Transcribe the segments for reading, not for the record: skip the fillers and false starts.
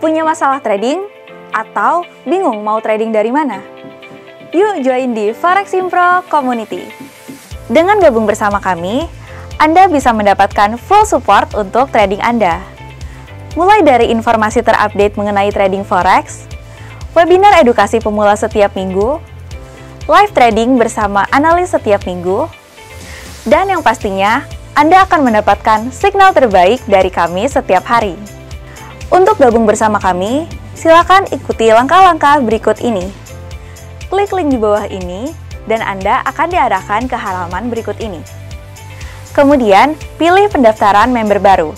Punya masalah trading? Atau bingung mau trading dari mana? Yuk join di Foreximpro Community. Dengan gabung bersama kami, Anda bisa mendapatkan full support untuk trading Anda. Mulai dari informasi terupdate mengenai trading forex, webinar edukasi pemula setiap minggu, live trading bersama analis setiap minggu, dan yang pastinya Anda akan mendapatkan signal terbaik dari kami setiap hari. Untuk gabung bersama kami, silakan ikuti langkah-langkah berikut ini. Klik link di bawah ini, dan Anda akan diarahkan ke halaman berikut ini. Kemudian, pilih pendaftaran member baru.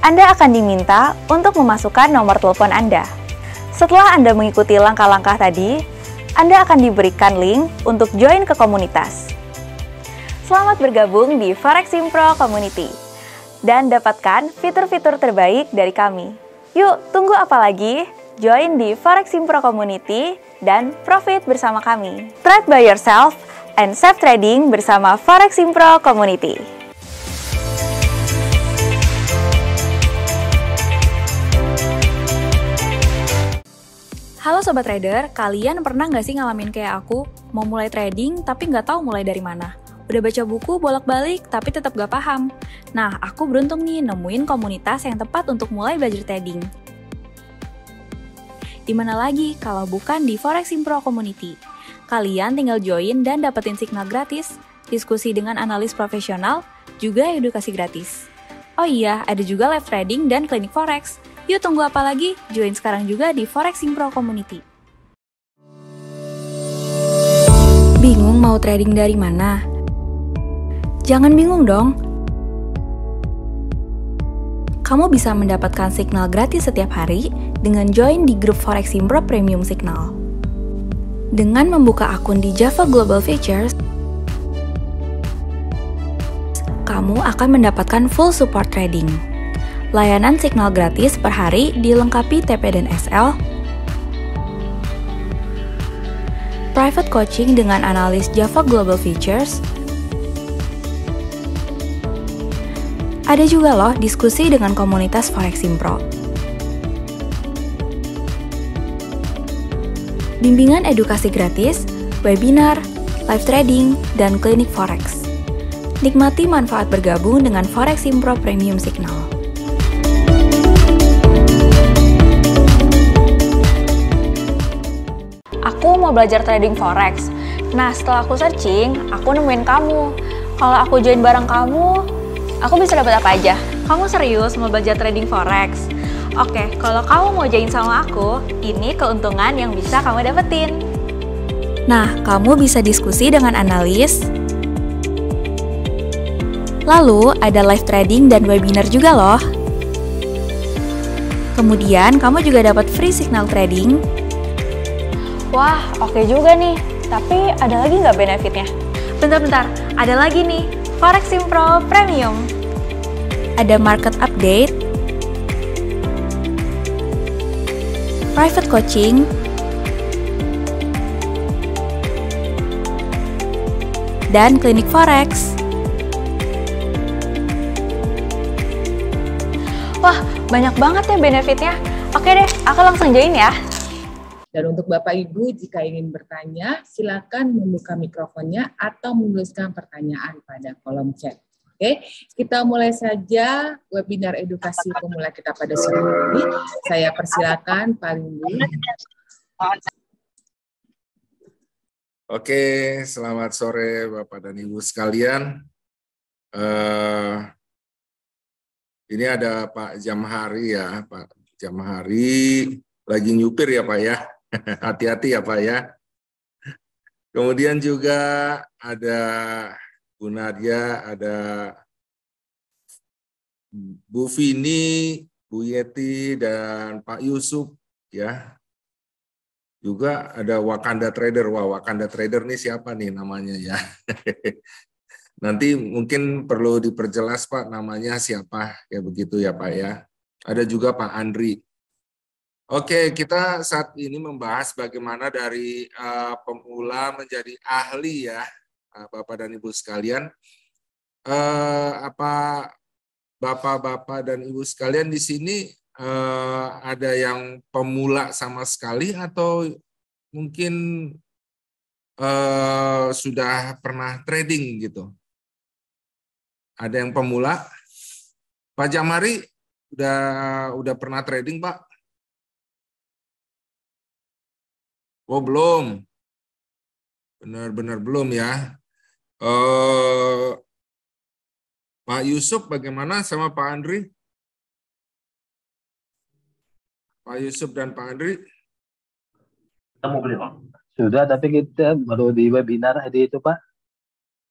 Anda akan diminta untuk memasukkan nomor telepon Anda. Setelah Anda mengikuti langkah-langkah tadi, Anda akan diberikan link untuk join ke komunitas. Selamat bergabung di Foreximpro Community dan dapatkan fitur-fitur terbaik dari kami. Yuk, tunggu apa lagi? Join di Foreximpro Community dan profit bersama kami. Trade by yourself and save trading bersama Foreximpro Community. Halo Sobat Trader, kalian pernah nggak sih ngalamin kayak aku? Mau mulai trading tapi nggak tahu mulai dari mana? Udah baca buku bolak-balik tapi tetap gak paham. Nah, aku beruntung nih nemuin komunitas yang tepat untuk mulai belajar trading. Dimana lagi kalau bukan di Foreximpro Community? Kalian tinggal join dan dapetin signal gratis, diskusi dengan analis profesional, juga edukasi gratis. Oh iya, ada juga live trading dan klinik forex. Yuk tunggu apa lagi? Join sekarang juga di Foreximpro Community. Bingung mau trading dari mana? Jangan bingung dong. Kamu bisa mendapatkan signal gratis setiap hari dengan join di grup Foreximpro Premium Signal. Dengan membuka akun di Java Global Features, kamu akan mendapatkan full support trading. Layanan signal gratis per hari dilengkapi TP dan SL, private coaching dengan analis Java Global Features, ada juga loh diskusi dengan komunitas Foreximpro. Bimbingan edukasi gratis, webinar, live trading, dan klinik forex. Nikmati manfaat bergabung dengan Foreximpro Premium Signal. Aku mau belajar trading forex. Nah, setelah aku searching, aku nemuin kamu. Kalau aku join bareng kamu, aku bisa dapat apa aja? Kamu serius mau belajar trading forex? Oke, kalau kamu mau join sama aku, ini keuntungan yang bisa kamu dapetin. Nah, kamu bisa diskusi dengan analis. Lalu, ada live trading dan webinar juga loh. Kemudian, kamu juga dapat free signal trading. Wah, oke juga nih. Tapi ada lagi nggak benefitnya? Bentar-bentar, ada lagi nih. Foreximpro Premium. Ada market update, private coaching, dan klinik forex. Wah, banyak banget ya benefitnya. Oke deh, aku langsung join ya. Dan untuk Bapak Ibu, jika ingin bertanya, silakan membuka mikrofonnya atau menuliskan pertanyaan pada kolom chat. Oke, kita mulai saja webinar edukasi pemula kita pada sore ini. Saya persilakan Pak Lindu. Oke, selamat sore Bapak dan Ibu sekalian. Ini ada Pak Jamhari ya, Pak Jamhari lagi nyupir ya Pak ya. Hati-hati ya Pak ya. Kemudian juga ada Bu Nadia, ada Bu Vini, Bu Yeti, dan Pak Yusuf ya. Juga ada Wakanda Trader. Wah, Wakanda Trader nih siapa nih namanya ya? Nanti mungkin perlu diperjelas Pak namanya siapa ya begitu ya Pak ya. Ada juga Pak Andri. Oke, kita saat ini membahas bagaimana dari pemula menjadi ahli ya, Bapak dan Ibu sekalian. Bapak-bapak dan Ibu sekalian di sini ada yang pemula sama sekali atau mungkin sudah pernah trading gitu? Ada yang pemula? Pak Jamari udah pernah trading, Pak? Oh, belum. Benar-benar belum ya. Pak Yusuf bagaimana sama Pak Andri? Pak Yusuf dan Pak Andri? Kita mau beli, Bang. Sudah, tapi kita baru di webinar di itu, Pak.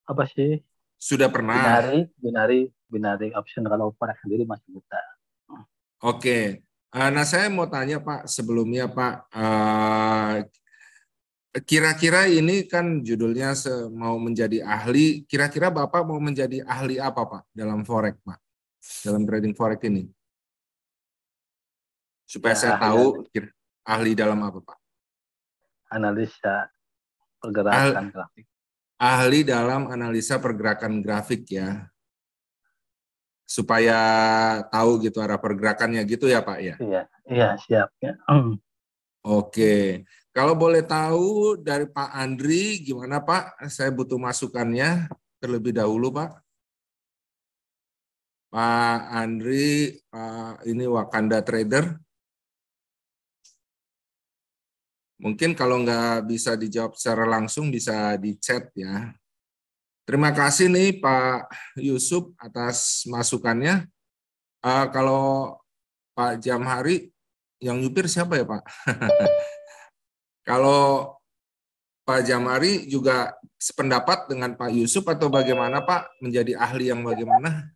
Apa sih? Sudah pernah. Binari option kalau Forex sendiri masih buta. Oke. Nah, saya mau tanya Pak sebelumnya Pak, kira-kira ini kan judulnya mau menjadi ahli, kira-kira Bapak mau menjadi ahli apa Pak dalam Forex Pak? Dalam trading Forex ini? Supaya saya tahu ahli dalam apa Pak? Analisa pergerakan grafik. Ahli dalam analisa pergerakan grafik ya. Supaya tahu gitu arah pergerakannya gitu ya Pak ya? Iya siap ya. Oke. Kalau boleh tahu dari Pak Andri, gimana Pak? Saya butuh masukannya terlebih dahulu Pak. Pak Andri, ini Wakanda Trader. Mungkin kalau nggak bisa dijawab secara langsung, bisa di chat ya. Terima kasih nih Pak Yusuf atas masukannya. Kalau Pak Jamhari, yang nyupir siapa ya Pak? Kalau Pak Jamari juga sependapat dengan Pak Yusuf atau bagaimana Pak? Menjadi ahli yang bagaimana?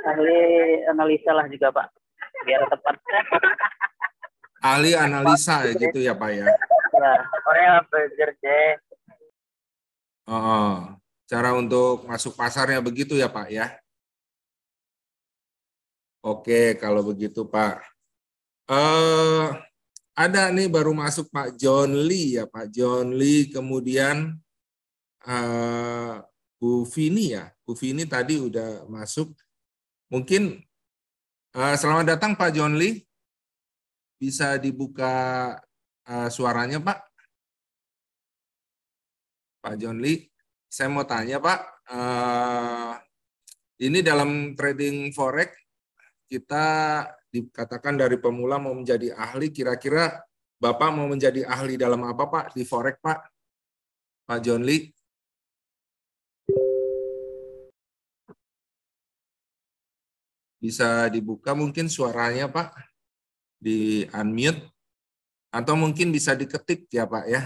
Ahli analisa lah juga Pak, biar tepat. Ahli analisa gitu ya Pak ya? Ya, Korea bekerja. Cara untuk masuk pasarnya begitu ya Pak ya? Oke, kalau begitu Pak. Ada nih baru masuk Pak John Lee ya Pak John Lee, kemudian Bu Vini ya, Bu Vini tadi udah masuk. Mungkin selamat datang Pak John Lee, bisa dibuka suaranya Pak? Pak John Lee, saya mau tanya Pak, ini dalam trading forex kita dikatakan dari pemula mau menjadi ahli, kira-kira Bapak mau menjadi ahli dalam apa Pak di Forex Pak? Pak John Lee? Bisa dibuka mungkin suaranya Pak? Di unmute? Atau mungkin bisa diketik ya Pak ya?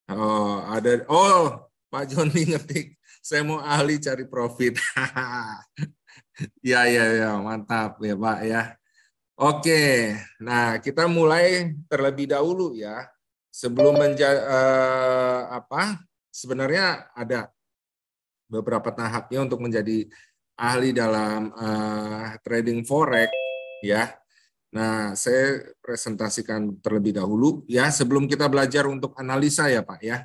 Oh, ada. Oh, Pak John Lee ngetik. Saya mau ahli cari profit. Ya, mantap ya Pak ya. Oke, nah kita mulai terlebih dahulu ya. Sebelum sebenarnya ada beberapa tahapnya untuk menjadi ahli dalam trading forex ya. Nah, saya presentasikan terlebih dahulu ya sebelum kita belajar untuk analisa ya Pak ya.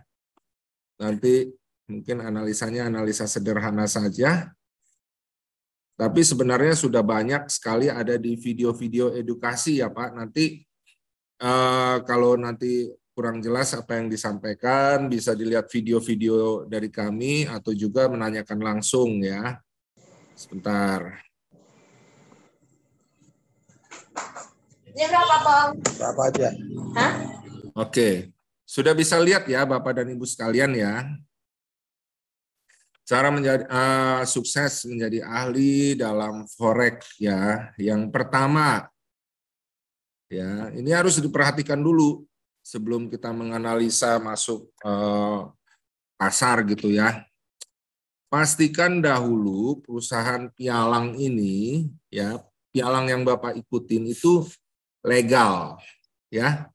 Nanti mungkin analisanya analisa sederhana saja. Tapi sebenarnya sudah banyak sekali ada di video-video edukasi ya Pak. Nanti kalau nanti kurang jelas apa yang disampaikan, bisa dilihat video-video dari kami atau juga menanyakan langsung ya. Sebentar. Ini berapa, Bang? Berapa aja? Hah? Oke. Sudah bisa lihat ya Bapak dan Ibu sekalian ya. Cara menjadi sukses menjadi ahli dalam forex ya. Yang pertama ya, ini harus diperhatikan dulu sebelum kita menganalisa masuk pasar gitu ya. Pastikan dahulu perusahaan pialang ini ya, pialang yang Bapak ikutin itu legal ya.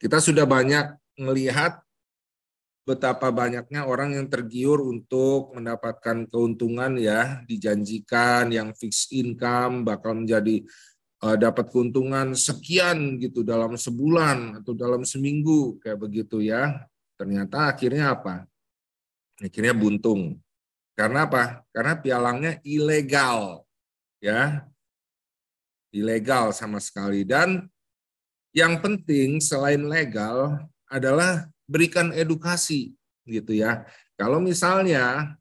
Kita sudah banyak melihat betapa banyaknya orang yang tergiur untuk mendapatkan keuntungan ya, dijanjikan yang fixed income bakal menjadi dapat keuntungan sekian gitu dalam sebulan atau dalam seminggu kayak begitu ya. Ternyata akhirnya apa? Akhirnya buntung. Karena apa? Karena pialangnya ilegal, ya, ilegal sama sekali. Dan yang penting selain legal adalah berikan edukasi, gitu ya. Kalau misalnya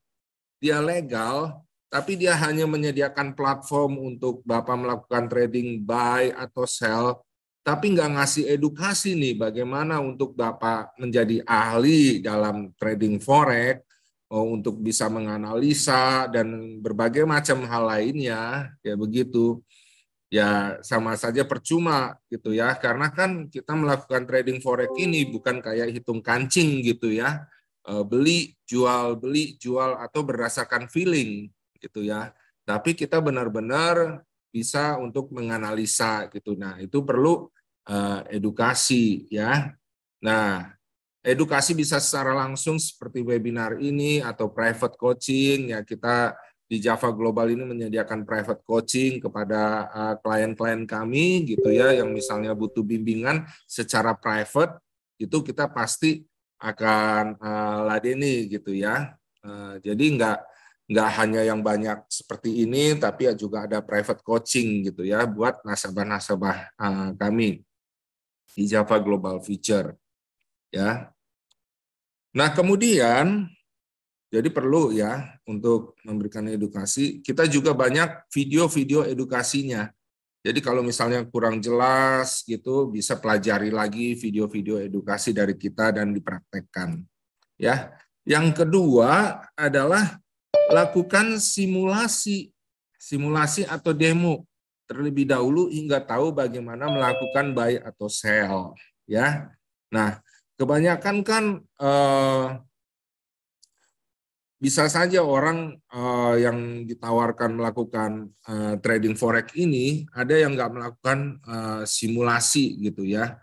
dia legal, tapi dia hanya menyediakan platform untuk Bapak melakukan trading buy atau sell, tapi nggak ngasih edukasi nih bagaimana untuk Bapak menjadi ahli dalam trading forex, untuk bisa menganalisa dan berbagai macam hal lainnya, ya begitu. Ya sama saja percuma gitu ya, karena kan kita melakukan trading forex ini bukan kayak hitung kancing gitu ya, beli jual atau berdasarkan feeling gitu ya, tapi kita benar-benar bisa untuk menganalisa gitu. Nah itu perlu edukasi ya. Nah edukasi bisa secara langsung seperti webinar ini atau private coaching ya. Kita di Java Global ini menyediakan private coaching kepada klien-klien kami gitu ya, yang misalnya butuh bimbingan secara private, itu kita pasti akan ladeni gitu ya. Jadi nggak hanya yang banyak seperti ini, tapi juga ada private coaching gitu ya buat nasabah-nasabah kami di Java Global Future ya. Nah kemudian jadi perlu ya untuk memberikan edukasi. Kita juga banyak video-video edukasinya. Jadi kalau misalnya kurang jelas gitu, bisa pelajari lagi video-video edukasi dari kita dan dipraktekkan. Ya. Yang kedua adalah lakukan simulasi atau demo terlebih dahulu hingga tahu bagaimana melakukan buy atau sell. Ya. Nah, kebanyakan kan bisa saja orang yang ditawarkan melakukan trading forex ini ada yang nggak melakukan simulasi gitu ya,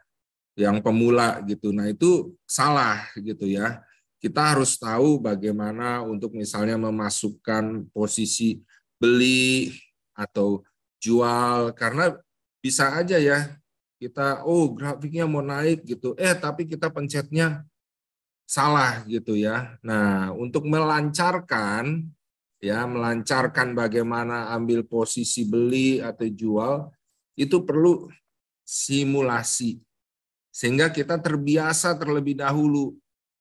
yang pemula gitu. Nah itu salah gitu ya. Kita harus tahu bagaimana untuk misalnya memasukkan posisi beli atau jual, karena bisa aja ya kita grafiknya mau naik gitu, tapi kita pencetnya salah gitu ya. Nah, untuk melancarkan bagaimana ambil posisi beli atau jual itu perlu simulasi. Sehingga kita terbiasa terlebih dahulu.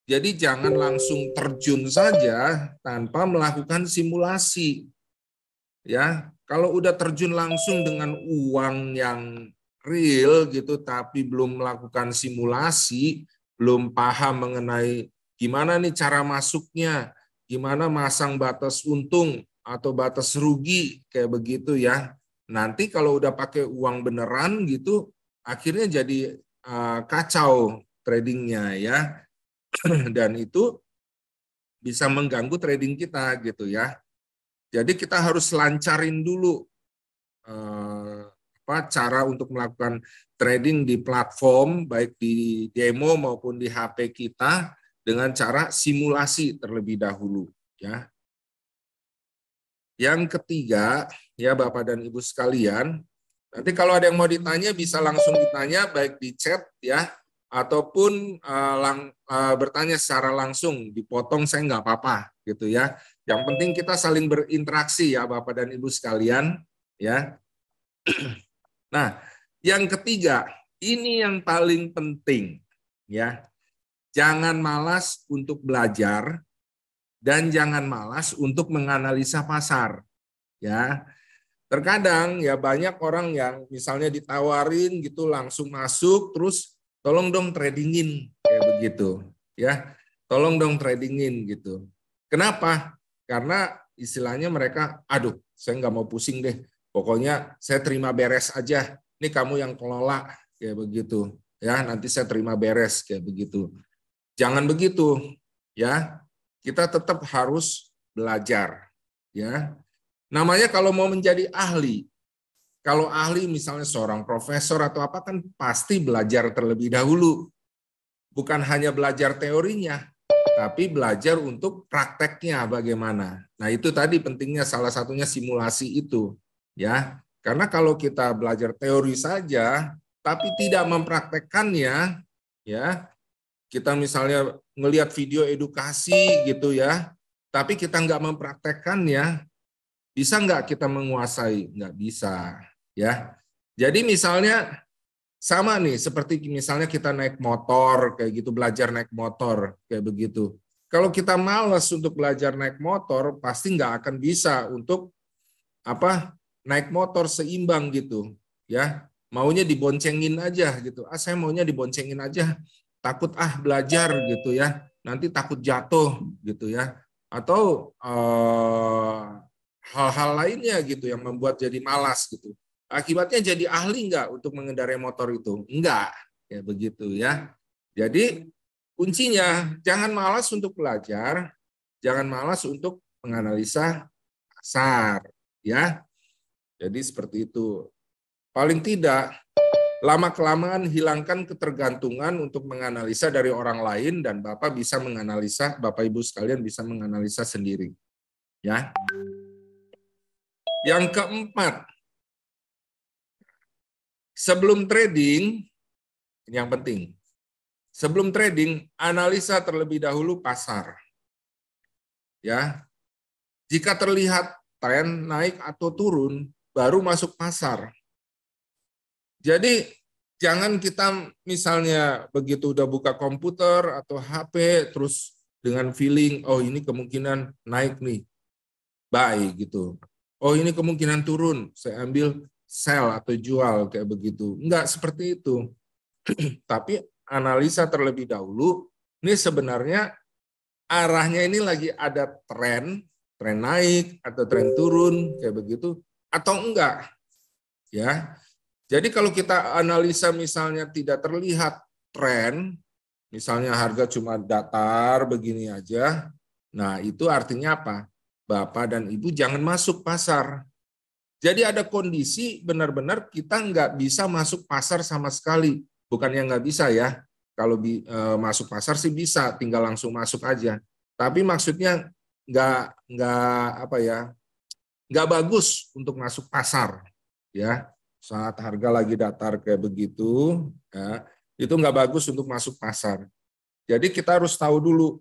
Jadi jangan langsung terjun saja tanpa melakukan simulasi. Ya, kalau udah terjun langsung dengan uang yang real gitu tapi belum melakukan simulasi, belum paham mengenai gimana nih cara masuknya, gimana masang batas untung atau batas rugi kayak begitu ya. Nanti kalau udah pakai uang beneran gitu, akhirnya jadi kacau tradingnya ya, dan itu bisa mengganggu trading kita gitu ya. Jadi kita harus lancarin dulu cara untuk melakukan trading di platform, baik di demo maupun di HP kita, dengan cara simulasi terlebih dahulu. Ya. Yang ketiga, ya Bapak dan Ibu sekalian, nanti kalau ada yang mau ditanya bisa langsung ditanya, baik di chat ya, ataupun bertanya secara langsung, dipotong saya nggak apa-apa gitu ya. Yang penting kita saling berinteraksi ya Bapak dan Ibu sekalian ya. Nah, yang ketiga, ini yang paling penting ya. Jangan malas untuk belajar dan jangan malas untuk menganalisa pasar. Ya. Terkadang ya banyak orang yang misalnya ditawarin gitu langsung masuk, terus tolong dong tradingin kayak begitu ya. Tolong dong tradingin gitu. Kenapa? Karena istilahnya mereka, aduh saya nggak mau pusing deh, pokoknya saya terima beres aja, ini kamu yang kelola kayak begitu ya, nanti saya terima beres kayak begitu. Jangan begitu ya, kita tetap harus belajar ya. Namanya kalau mau menjadi ahli, kalau ahli misalnya seorang profesor atau apa kan pasti belajar terlebih dahulu. Bukan hanya belajar teorinya, tapi belajar untuk prakteknya bagaimana. Nah itu tadi pentingnya salah satunya simulasi itu. Ya, karena kalau kita belajar teori saja, tapi tidak mempraktekkannya, ya kita misalnya ngelihat video edukasi gitu ya, tapi kita nggak mempraktekkannya, bisa nggak kita menguasai? Nggak bisa, ya. Jadi misalnya sama nih, seperti misalnya kita naik motor, kayak gitu, belajar naik motor, kayak begitu. Kalau kita malas untuk belajar naik motor, pasti nggak akan bisa untuk naik motor seimbang gitu, ya. Maunya diboncengin aja gitu. Saya maunya diboncengin aja. Takut belajar gitu ya. Nanti takut jatuh gitu ya. Atau hal-hal lainnya gitu yang membuat jadi malas gitu. Akibatnya jadi ahli nggak untuk mengendarai motor itu? Enggak, ya begitu ya. Jadi kuncinya jangan malas untuk belajar, jangan malas untuk menganalisa pasar, ya. Jadi seperti itu. Paling tidak lama-kelamaan hilangkan ketergantungan untuk menganalisa dari orang lain dan Bapak bisa menganalisa, Bapak Ibu sekalian bisa menganalisa sendiri. Ya. Yang keempat, sebelum trading, ini yang penting. Sebelum trading, analisa terlebih dahulu pasar. Ya. Jika terlihat tren naik atau turun, baru masuk pasar. Jadi jangan kita misalnya begitu udah buka komputer atau HP terus dengan feeling, oh ini kemungkinan naik nih, buy gitu. Oh ini kemungkinan turun, saya ambil sell atau jual kayak begitu. Enggak seperti itu. Tapi analisa terlebih dahulu, ini sebenarnya arahnya ini lagi ada tren naik atau tren turun kayak begitu atau enggak. Ya. Jadi kalau kita analisa misalnya tidak terlihat tren, misalnya harga cuma datar begini aja, nah itu artinya apa? Bapak dan Ibu jangan masuk pasar. Jadi ada kondisi benar-benar kita nggak bisa masuk pasar sama sekali. Bukan yang nggak bisa ya, kalau masuk pasar sih bisa, tinggal langsung masuk aja. Tapi maksudnya nggak bagus untuk masuk pasar, ya. Saat harga lagi datar kayak begitu, ya, itu nggak bagus untuk masuk pasar. Jadi kita harus tahu dulu,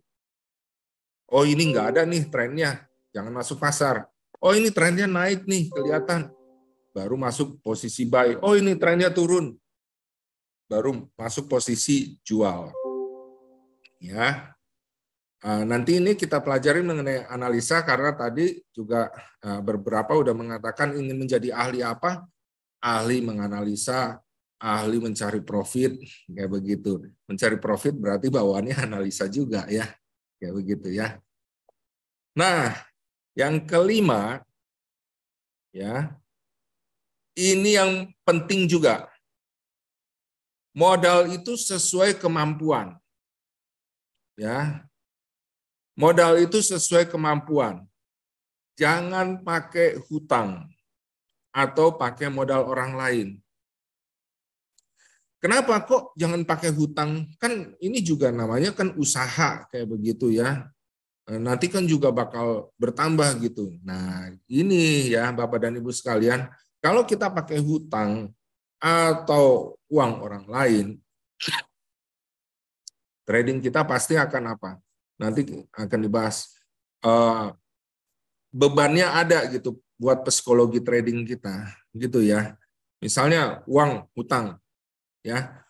oh ini nggak ada nih trennya, jangan masuk pasar. Oh ini trennya naik nih, kelihatan, baru masuk posisi buy. Oh ini trennya turun, baru masuk posisi jual. Ya, nanti ini kita pelajari mengenai analisa karena tadi juga beberapa udah mengatakan ingin menjadi ahli apa? Ahli menganalisa, ahli mencari profit, kayak begitu. Mencari profit berarti bawaannya analisa juga ya, kayak begitu ya. Nah, yang kelima, ya, ini yang penting juga. Modal itu sesuai kemampuan, ya. Modal itu sesuai kemampuan. Jangan pakai hutang atau pakai modal orang lain. Kenapa kok jangan pakai hutang? Kan ini juga namanya kan usaha kayak begitu ya. Nanti kan juga bakal bertambah gitu. Nah ini ya Bapak dan Ibu sekalian, kalau kita pakai hutang atau uang orang lain, trading kita pasti akan apa? Nanti akan dibahas. Bebannya ada gitu buat psikologi trading kita gitu ya. Misalnya uang hutang ya.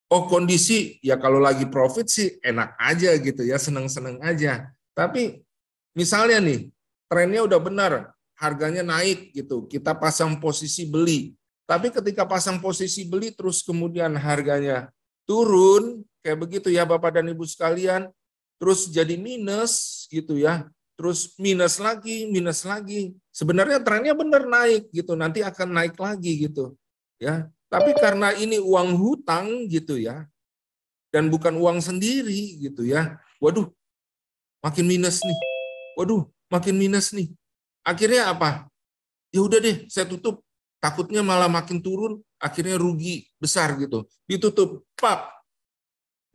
Oh kondisi ya kalau lagi profit sih enak aja gitu ya, seneng-seneng aja. Tapi misalnya nih trennya udah benar, harganya naik gitu, kita pasang posisi beli. Tapi ketika pasang posisi beli terus kemudian harganya turun kayak begitu ya Bapak dan Ibu sekalian, terus jadi minus gitu ya. Terus minus lagi. Sebenarnya trennya benar naik gitu, nanti akan naik lagi gitu, ya. Tapi karena ini uang hutang gitu ya, dan bukan uang sendiri gitu ya. Waduh, makin minus nih. Waduh, makin minus nih. Akhirnya apa? Ya udah deh, saya tutup. Takutnya malah makin turun, akhirnya rugi besar gitu. Ditutup, pak.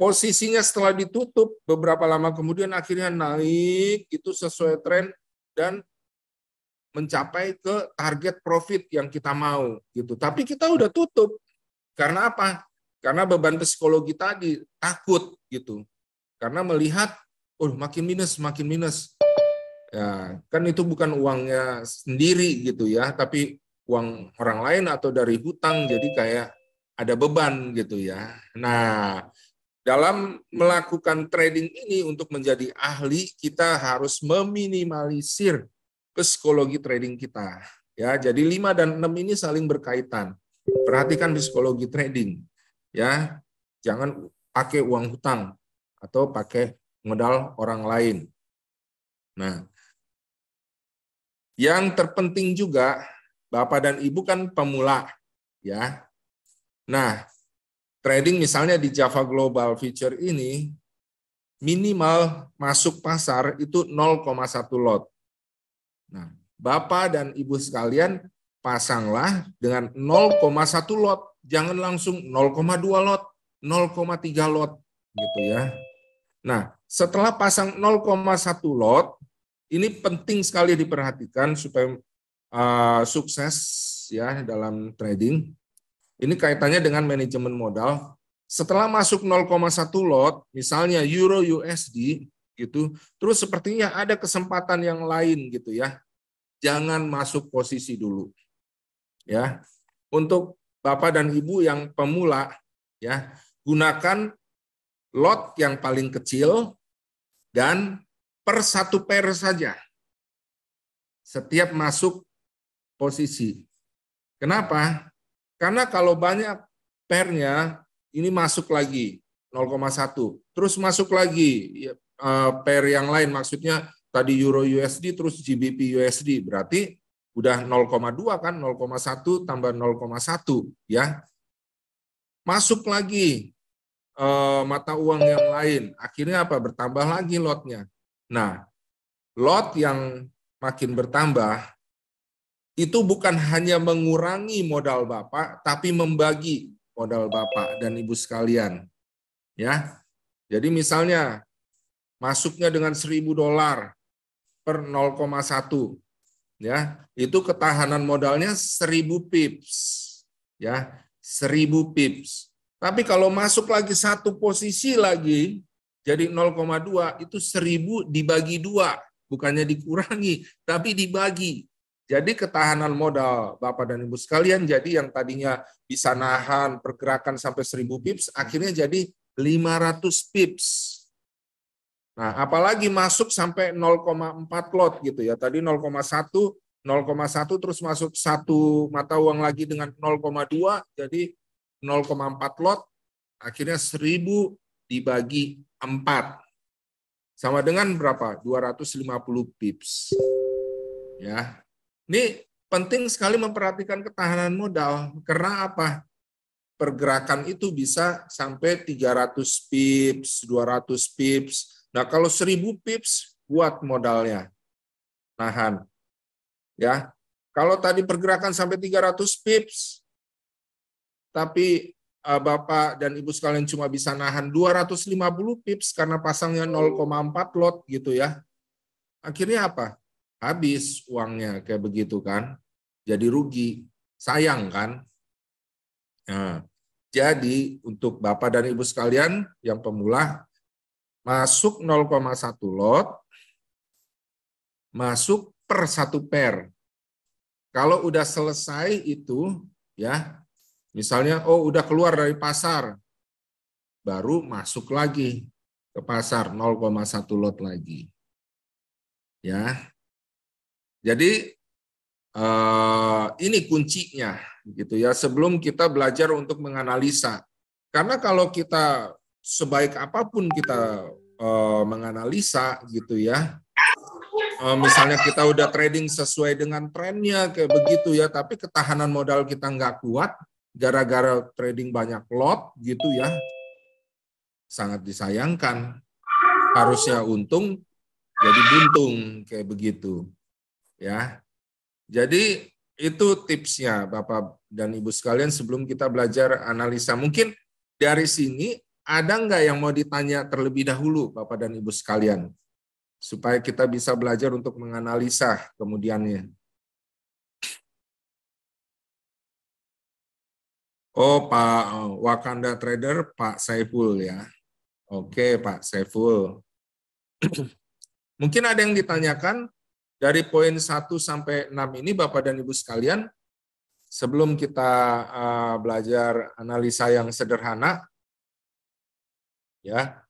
Posisinya setelah ditutup, beberapa lama kemudian akhirnya naik, itu sesuai tren, dan mencapai ke target profit yang kita mau. Gitu. Tapi kita udah tutup. Karena apa? Karena beban psikologi tadi, takut. Gitu. Karena melihat, oh makin minus. Ya, kan itu bukan uangnya sendiri gitu ya, tapi uang orang lain atau dari hutang, jadi kayak ada beban gitu ya. Nah, dalam melakukan trading ini untuk menjadi ahli, kita harus meminimalisir psikologi trading kita. Ya, jadi 5 dan 6 ini saling berkaitan. Perhatikan psikologi trading. Ya, jangan pakai uang hutang atau pakai modal orang lain. Nah, yang terpenting juga, Bapak dan Ibu kan pemula, ya. Nah, trading misalnya di Java Global Future ini, minimal masuk pasar itu 0,1 lot. Nah, Bapak dan Ibu sekalian pasanglah dengan 0,1 lot, jangan langsung 0,2 lot, 0,3 lot, gitu ya. Nah, setelah pasang 0,1 lot, ini penting sekali diperhatikan supaya sukses ya dalam trading. Ini kaitannya dengan manajemen modal. Setelah masuk 0,1 lot, misalnya Euro USD gitu, terus sepertinya ada kesempatan yang lain gitu ya. Jangan masuk posisi dulu. Ya. Untuk Bapak dan Ibu yang pemula ya, gunakan lot yang paling kecil dan per 1 pair saja. Setiap masuk posisi. Kenapa? Karena kalau banyak pairnya, ini masuk lagi 0,1, terus masuk lagi pair yang lain, maksudnya tadi Euro USD terus GBP USD, berarti udah 0,2 kan, 0,1 tambah 0,1 ya. Masuk lagi mata uang yang lain, akhirnya apa? Bertambah lagi lotnya. Nah, lot yang makin bertambah, itu bukan hanya mengurangi modal Bapak, tapi membagi modal Bapak dan Ibu sekalian. Ya, jadi misalnya masuknya dengan $1.000 per 0,1, ya, itu ketahanan modalnya 1.000 pips, ya, 1.000 pips. Tapi kalau masuk lagi satu posisi lagi, jadi 0,2 itu 1.000 dibagi 2, bukannya dikurangi, tapi dibagi. Jadi ketahanan modal Bapak dan Ibu sekalian, jadi yang tadinya bisa nahan pergerakan sampai 1.000 pips, akhirnya jadi 500 pips. Nah, apalagi masuk sampai 0,4 lot gitu ya. Tadi 0,1, 0,1 terus masuk satu mata uang lagi dengan 0,2, jadi 0,4 lot, akhirnya 1.000 dibagi 4. Sama dengan berapa? 250 pips. Ya. Ini penting sekali memperhatikan ketahanan modal. Karena apa? Pergerakan itu bisa sampai 300 pips, 200 pips. Nah, kalau 1.000 pips, buat modalnya. Nahan. Ya. Kalau tadi pergerakan sampai 300 pips, tapi Bapak dan Ibu sekalian cuma bisa nahan 250 pips karena pasangnya 0,4 lot gitu ya. Akhirnya apa? Habis uangnya kayak begitu kan. Jadi rugi. Sayang kan? Nah, jadi untuk Bapak dan Ibu sekalian yang pemula, masuk 0,1 lot, masuk per 1 pair. Kalau udah selesai itu, ya, misalnya, oh udah keluar dari pasar, baru masuk lagi ke pasar 0,1 lot lagi. Ya, jadi ini kuncinya, gitu ya. Sebelum kita belajar untuk menganalisa, karena kalau kita sebaik apapun kita menganalisa, gitu ya. Misalnya kita udah trading sesuai dengan trennya kayak begitu ya, tapi ketahanan modal kita nggak kuat gara-gara trading banyak lot, gitu ya. Sangat disayangkan. Harusnya untung jadi buntung kayak begitu. Ya. Jadi itu tipsnya Bapak dan Ibu sekalian sebelum kita belajar analisa. Mungkin dari sini ada nggak yang mau ditanya terlebih dahulu Bapak dan Ibu sekalian? Supaya kita bisa belajar untuk menganalisa kemudiannya. Oh, Pak Wakanda Trader, Pak Saiful ya. Oke, Pak Saiful. Mungkin ada yang ditanyakan, dari poin 1 sampai 6 ini Bapak dan Ibu sekalian, sebelum kita belajar analisa yang sederhana, ya.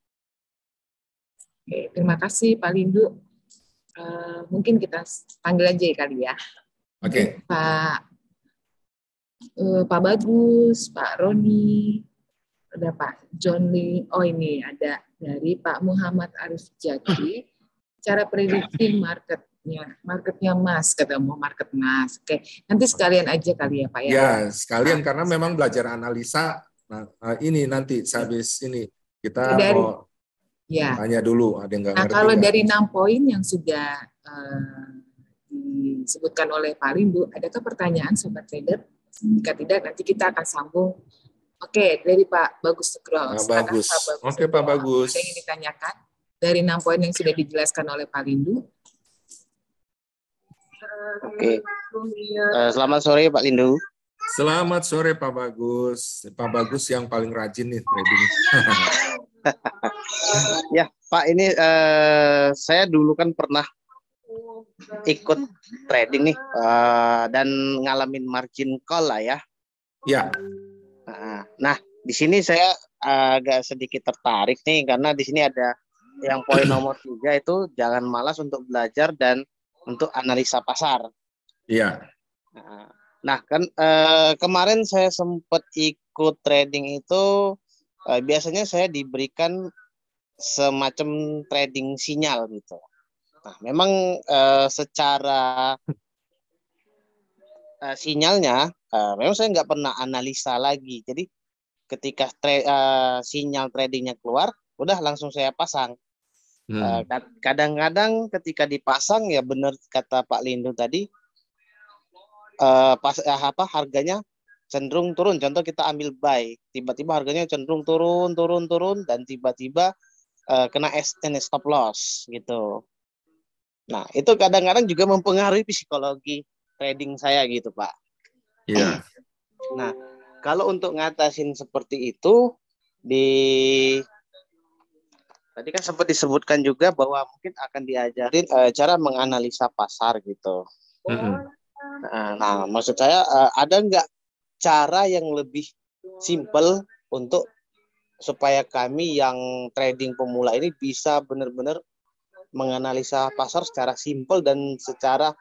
Oke, terima kasih Pak Lindu. Mungkin kita panggil aja kali ya. Oke. Pak Bagus, Pak Roni, ada Pak John Lee. Oh ini ada dari Pak Muhammad Arif Jaki. Cara prediksi marketnya Mas, kata mau market Mas. Oke, nanti sekalian aja kali ya Pak ya. Ya, sekalian karena memang belajar analisa. Nah, ini nanti habis ini kita mau tanya dulu, ada yang nggak ngerti. Kalau dari 6 poin yang sudah disebutkan oleh Pak Lindu, adakah pertanyaan Sobat Trader? Jika tidak, nanti kita akan sambung. Oke, dari Pak Bagus Nugroho. Bagus. Oke, Pak Bagus. Ada yang ditanyakan dari 6 poin yang sudah dijelaskan oleh Pak Lindu? Oke. Selamat sore Pak Lindu. Selamat sore Pak Bagus. Pak Bagus yang paling rajin nih trading. Ya Pak, ini saya dulu kan pernah ikut trading nih dan ngalamin margin call lah ya. Ya. Nah, di sini saya agak sedikit tertarik nih karena di sini ada yang poin nomor 3 itu jangan malas untuk belajar dan untuk analisa pasar. Iya. Nah, kan kemarin saya sempat ikut trading itu biasanya saya diberikan semacam trading sinyal gitu. Nah, memang secara sinyalnya memang saya nggak pernah analisa lagi. Jadi ketika sinyal tradingnya keluar, udah langsung saya pasang. Kadang-kadang ketika dipasang ya benar kata Pak Lindu tadi, harganya cenderung turun. Contoh kita ambil buy, tiba-tiba harganya cenderung turun dan tiba-tiba kena stop loss gitu. Nah, itu kadang-kadang juga mempengaruhi psikologi trading saya gitu, Pak. Iya. Nah, kalau untuk ngatasin seperti itu, tadi kan sempat disebutkan juga bahwa mungkin akan diajarin cara menganalisa pasar gitu. Nah, maksud saya ada nggak cara yang lebih simpel untuk supaya kami yang trading pemula ini bisa benar-benar menganalisa pasar secara simpel dan secara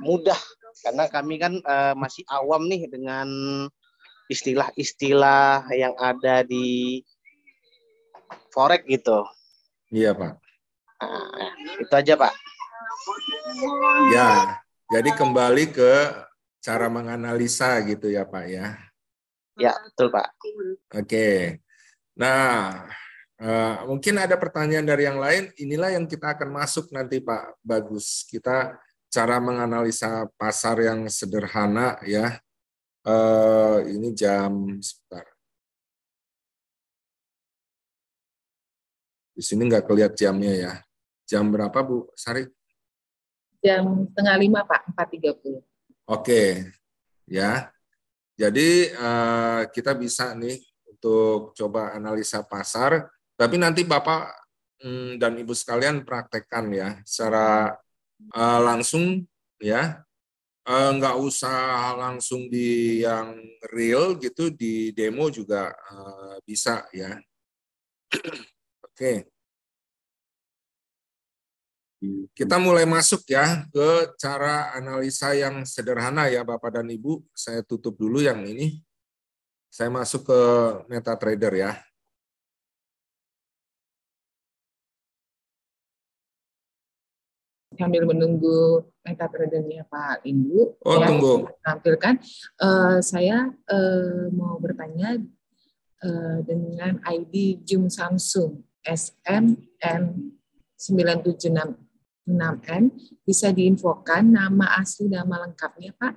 mudah, karena kami kan masih awam nih dengan istilah-istilah yang ada di forex gitu. Iya Pak. Nah, itu aja Pak. Ya, jadi kembali ke cara menganalisa gitu ya Pak ya. Ya betul Pak. Oke. Nah, mungkin ada pertanyaan dari yang lain. Inilah yang kita akan masuk nanti Pak Bagus. Kita cara menganalisa pasar yang sederhana ya. Ini sebentar. Di sini nggak kelihatan jamnya ya. Jam berapa Bu Sari? Jam 4:30 Pak, 4:30. Oke, ya. Jadi kita bisa nih untuk coba analisa pasar. Tapi nanti Bapak dan Ibu sekalian praktekkan ya secara langsung ya. Nggak usah langsung di yang real gitu, di demo juga bisa ya. Oke. Kita mulai masuk ya ke cara analisa yang sederhana ya Bapak dan Ibu. Saya tutup dulu yang ini. Saya masuk ke MetaTrader ya. Sambil menunggu MetaTrader-nya Pak Lindu, tunggu. tampilkan. Saya mau bertanya dengan ID Jum Samsung SMN9766N, bisa diinfokan nama asli, nama lengkapnya Pak?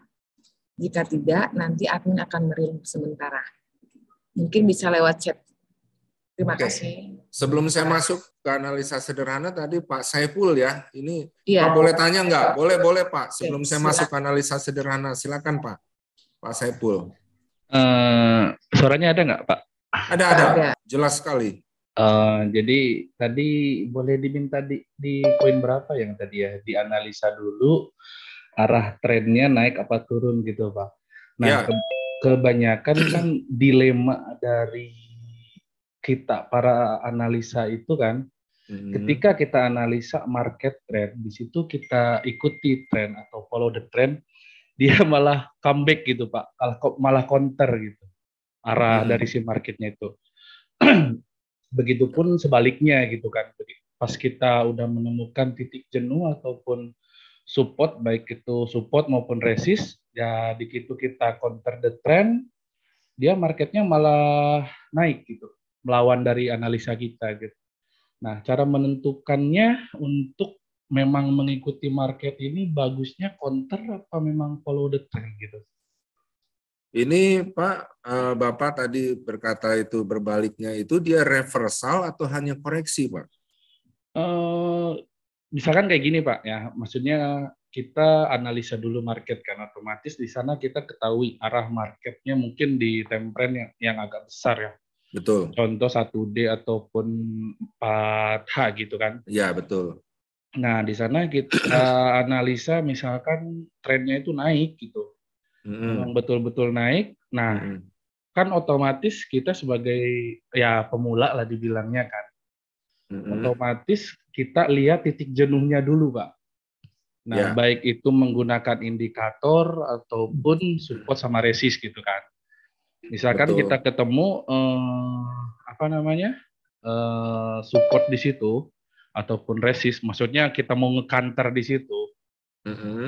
Jika tidak, nanti admin akan merilis sementara. Mungkin bisa lewat chat. Terima kasih. Sebelum saya masuk ke analisa sederhana tadi Pak Saiful ya, ini ya. Pak boleh tanya nggak? Boleh Pak. Sebelum saya masuk ke analisa sederhana, silakan Pak. Pak Saiful. Suaranya ada nggak Pak? Ada. Jelas sekali. Jadi tadi boleh diminta di poin berapa yang tadi ya, dianalisa dulu arah trennya naik apa turun gitu Pak. Nah, Ya. kebanyakan kan dilema dari kita para analisa itu kan, ketika kita analisa market trend, di situ kita ikuti tren atau follow the trend, dia malah comeback gitu Pak, malah counter gitu arah dari si marketnya itu. Begitupun sebaliknya gitu kan. Pas kita udah menemukan titik jenuh ataupun support, baik itu support maupun resist, ya begitu kita counter the trend, dia marketnya malah naik gitu, melawan dari analisa kita gitu. Nah, cara menentukannya untuk memang mengikuti market ini bagusnya counter apa memang follow the trend gitu? Ini Pak, Bapak tadi berkata itu berbaliknya, itu dia reversal atau hanya koreksi Pak? Misalkan kayak gini Pak ya, maksudnya kita analisa dulu market kan, otomatis di sana kita ketahui arah marketnya mungkin di time frame yang agak besar ya. Betul. Contoh 1D ataupun 4H gitu kan. Iya, betul. Nah, di sana kita analisa misalkan trennya itu naik gitu. Memang betul-betul naik. Nah, kan otomatis kita sebagai ya pemula lah dibilangnya kan. Otomatis kita lihat titik jenuhnya dulu, Pak. Nah, baik itu menggunakan indikator ataupun support sama resist gitu kan. Misalkan kita ketemu support di situ ataupun resist, maksudnya kita mau nge-counter di situ.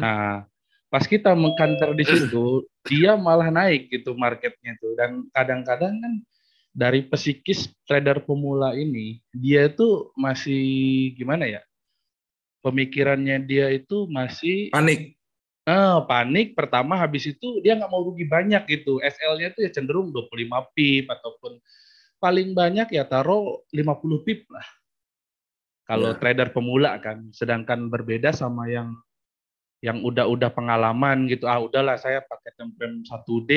Nah, pas kita meng-counter di situ, dia malah naik gitu marketnya tuh. Dan kadang-kadang kan dari psikis trader pemula ini, dia itu masih gimana ya? Pemikirannya dia itu masih panik. Panik pertama, habis itu dia nggak mau rugi banyak gitu. SL-nya itu ya cenderung 25 pip ataupun paling banyak ya taruh 50 pip lah. Kalau trader pemula kan, sedangkan berbeda sama yang udah pengalaman gitu. Udahlah saya pakai template 1D,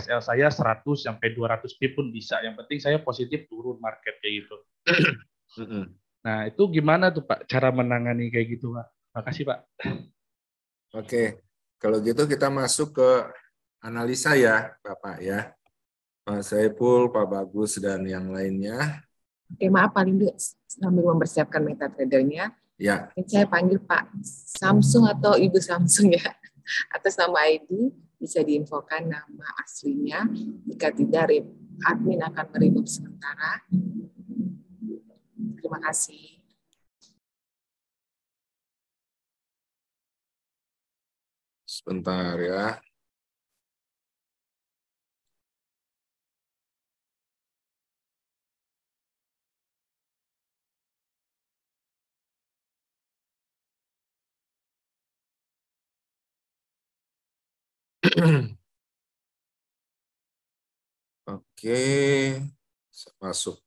SL saya 100 sampai 200 pip pun bisa. Yang penting saya positif turun market kayak gitu. Nah, itu gimana tuh Pak cara menangani kayak gitu, Pak? Makasih, Pak. Oke, kalau gitu kita masuk ke analisa ya, Bapak ya. Pak Saiful, Pak Bagus, dan yang lainnya. Oke, maaf Pak Lindu, sambil mempersiapkan MetaTrader-nya, ya. Saya panggil Pak Samsung atau Ibu Samsung ya. Atas nama ID, bisa diinfokan nama aslinya. Jika tidak, admin akan meremove sementara. Terima kasih. Sebentar ya. Oke, masuk.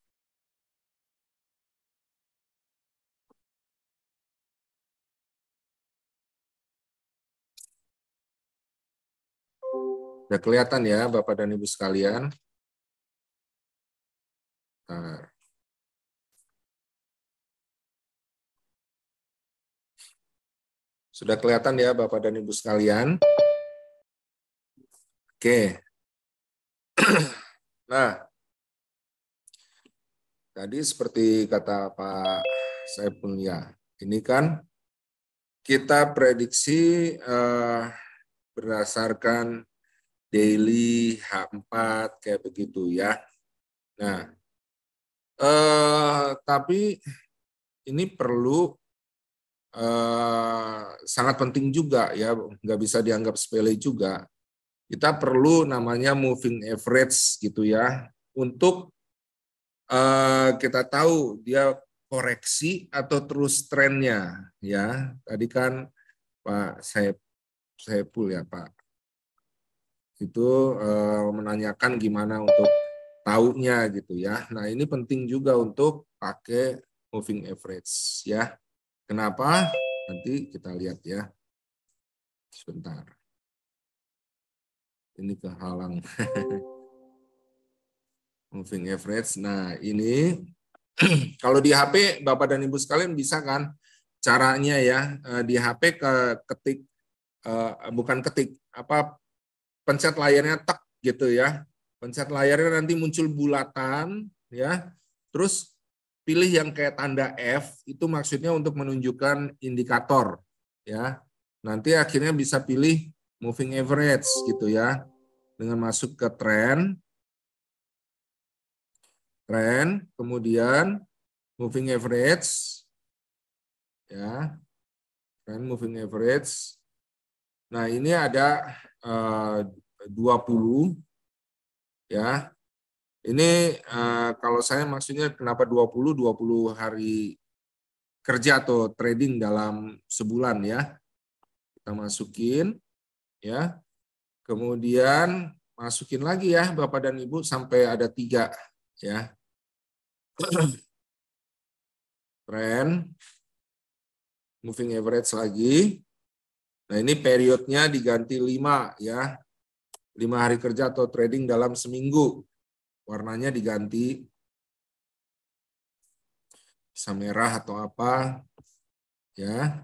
Udah kelihatan ya Bapak dan Ibu sekalian. Nah. Sudah kelihatan ya Bapak dan Ibu sekalian. Oke. Nah, tadi seperti kata Pak Saiful ya, ini kan kita prediksi berdasarkan daily H4 kayak begitu ya. Nah, tapi ini perlu sangat penting juga ya, nggak bisa dianggap sepele juga. Kita perlu namanya moving average gitu ya, untuk kita tahu dia koreksi atau terus trennya ya. Tadi kan Pak Saiful ya Pak, itu menanyakan gimana untuk taunya gitu ya. Nah ini penting juga untuk pakai moving average ya. Kenapa? Nanti kita lihat ya. Sebentar. Ini kehalang. Moving average. Nah ini Kalau di HP, Bapak dan Ibu sekalian bisa kan caranya ya, di HP ketik, bukan ketik, pencet layarnya tek gitu ya. Pencet layarnya nanti muncul bulatan ya. Terus pilih yang kayak tanda F, itu maksudnya untuk menunjukkan indikator ya. Nanti akhirnya bisa pilih moving average gitu ya. Dengan masuk ke trend, kemudian moving average ya. Trend moving average. Nah, ini ada 20 ya. Ini kalau saya maksudnya kenapa 20 hari kerja atau trading dalam sebulan ya. Kita masukin ya. Kemudian masukin lagi ya Bapak dan Ibu sampai ada 3 ya. Trend, moving average lagi. Nah, ini periodnya diganti 5 ya. 5 hari kerja atau trading dalam seminggu. Warnanya diganti. Bisa merah atau apa. Ya.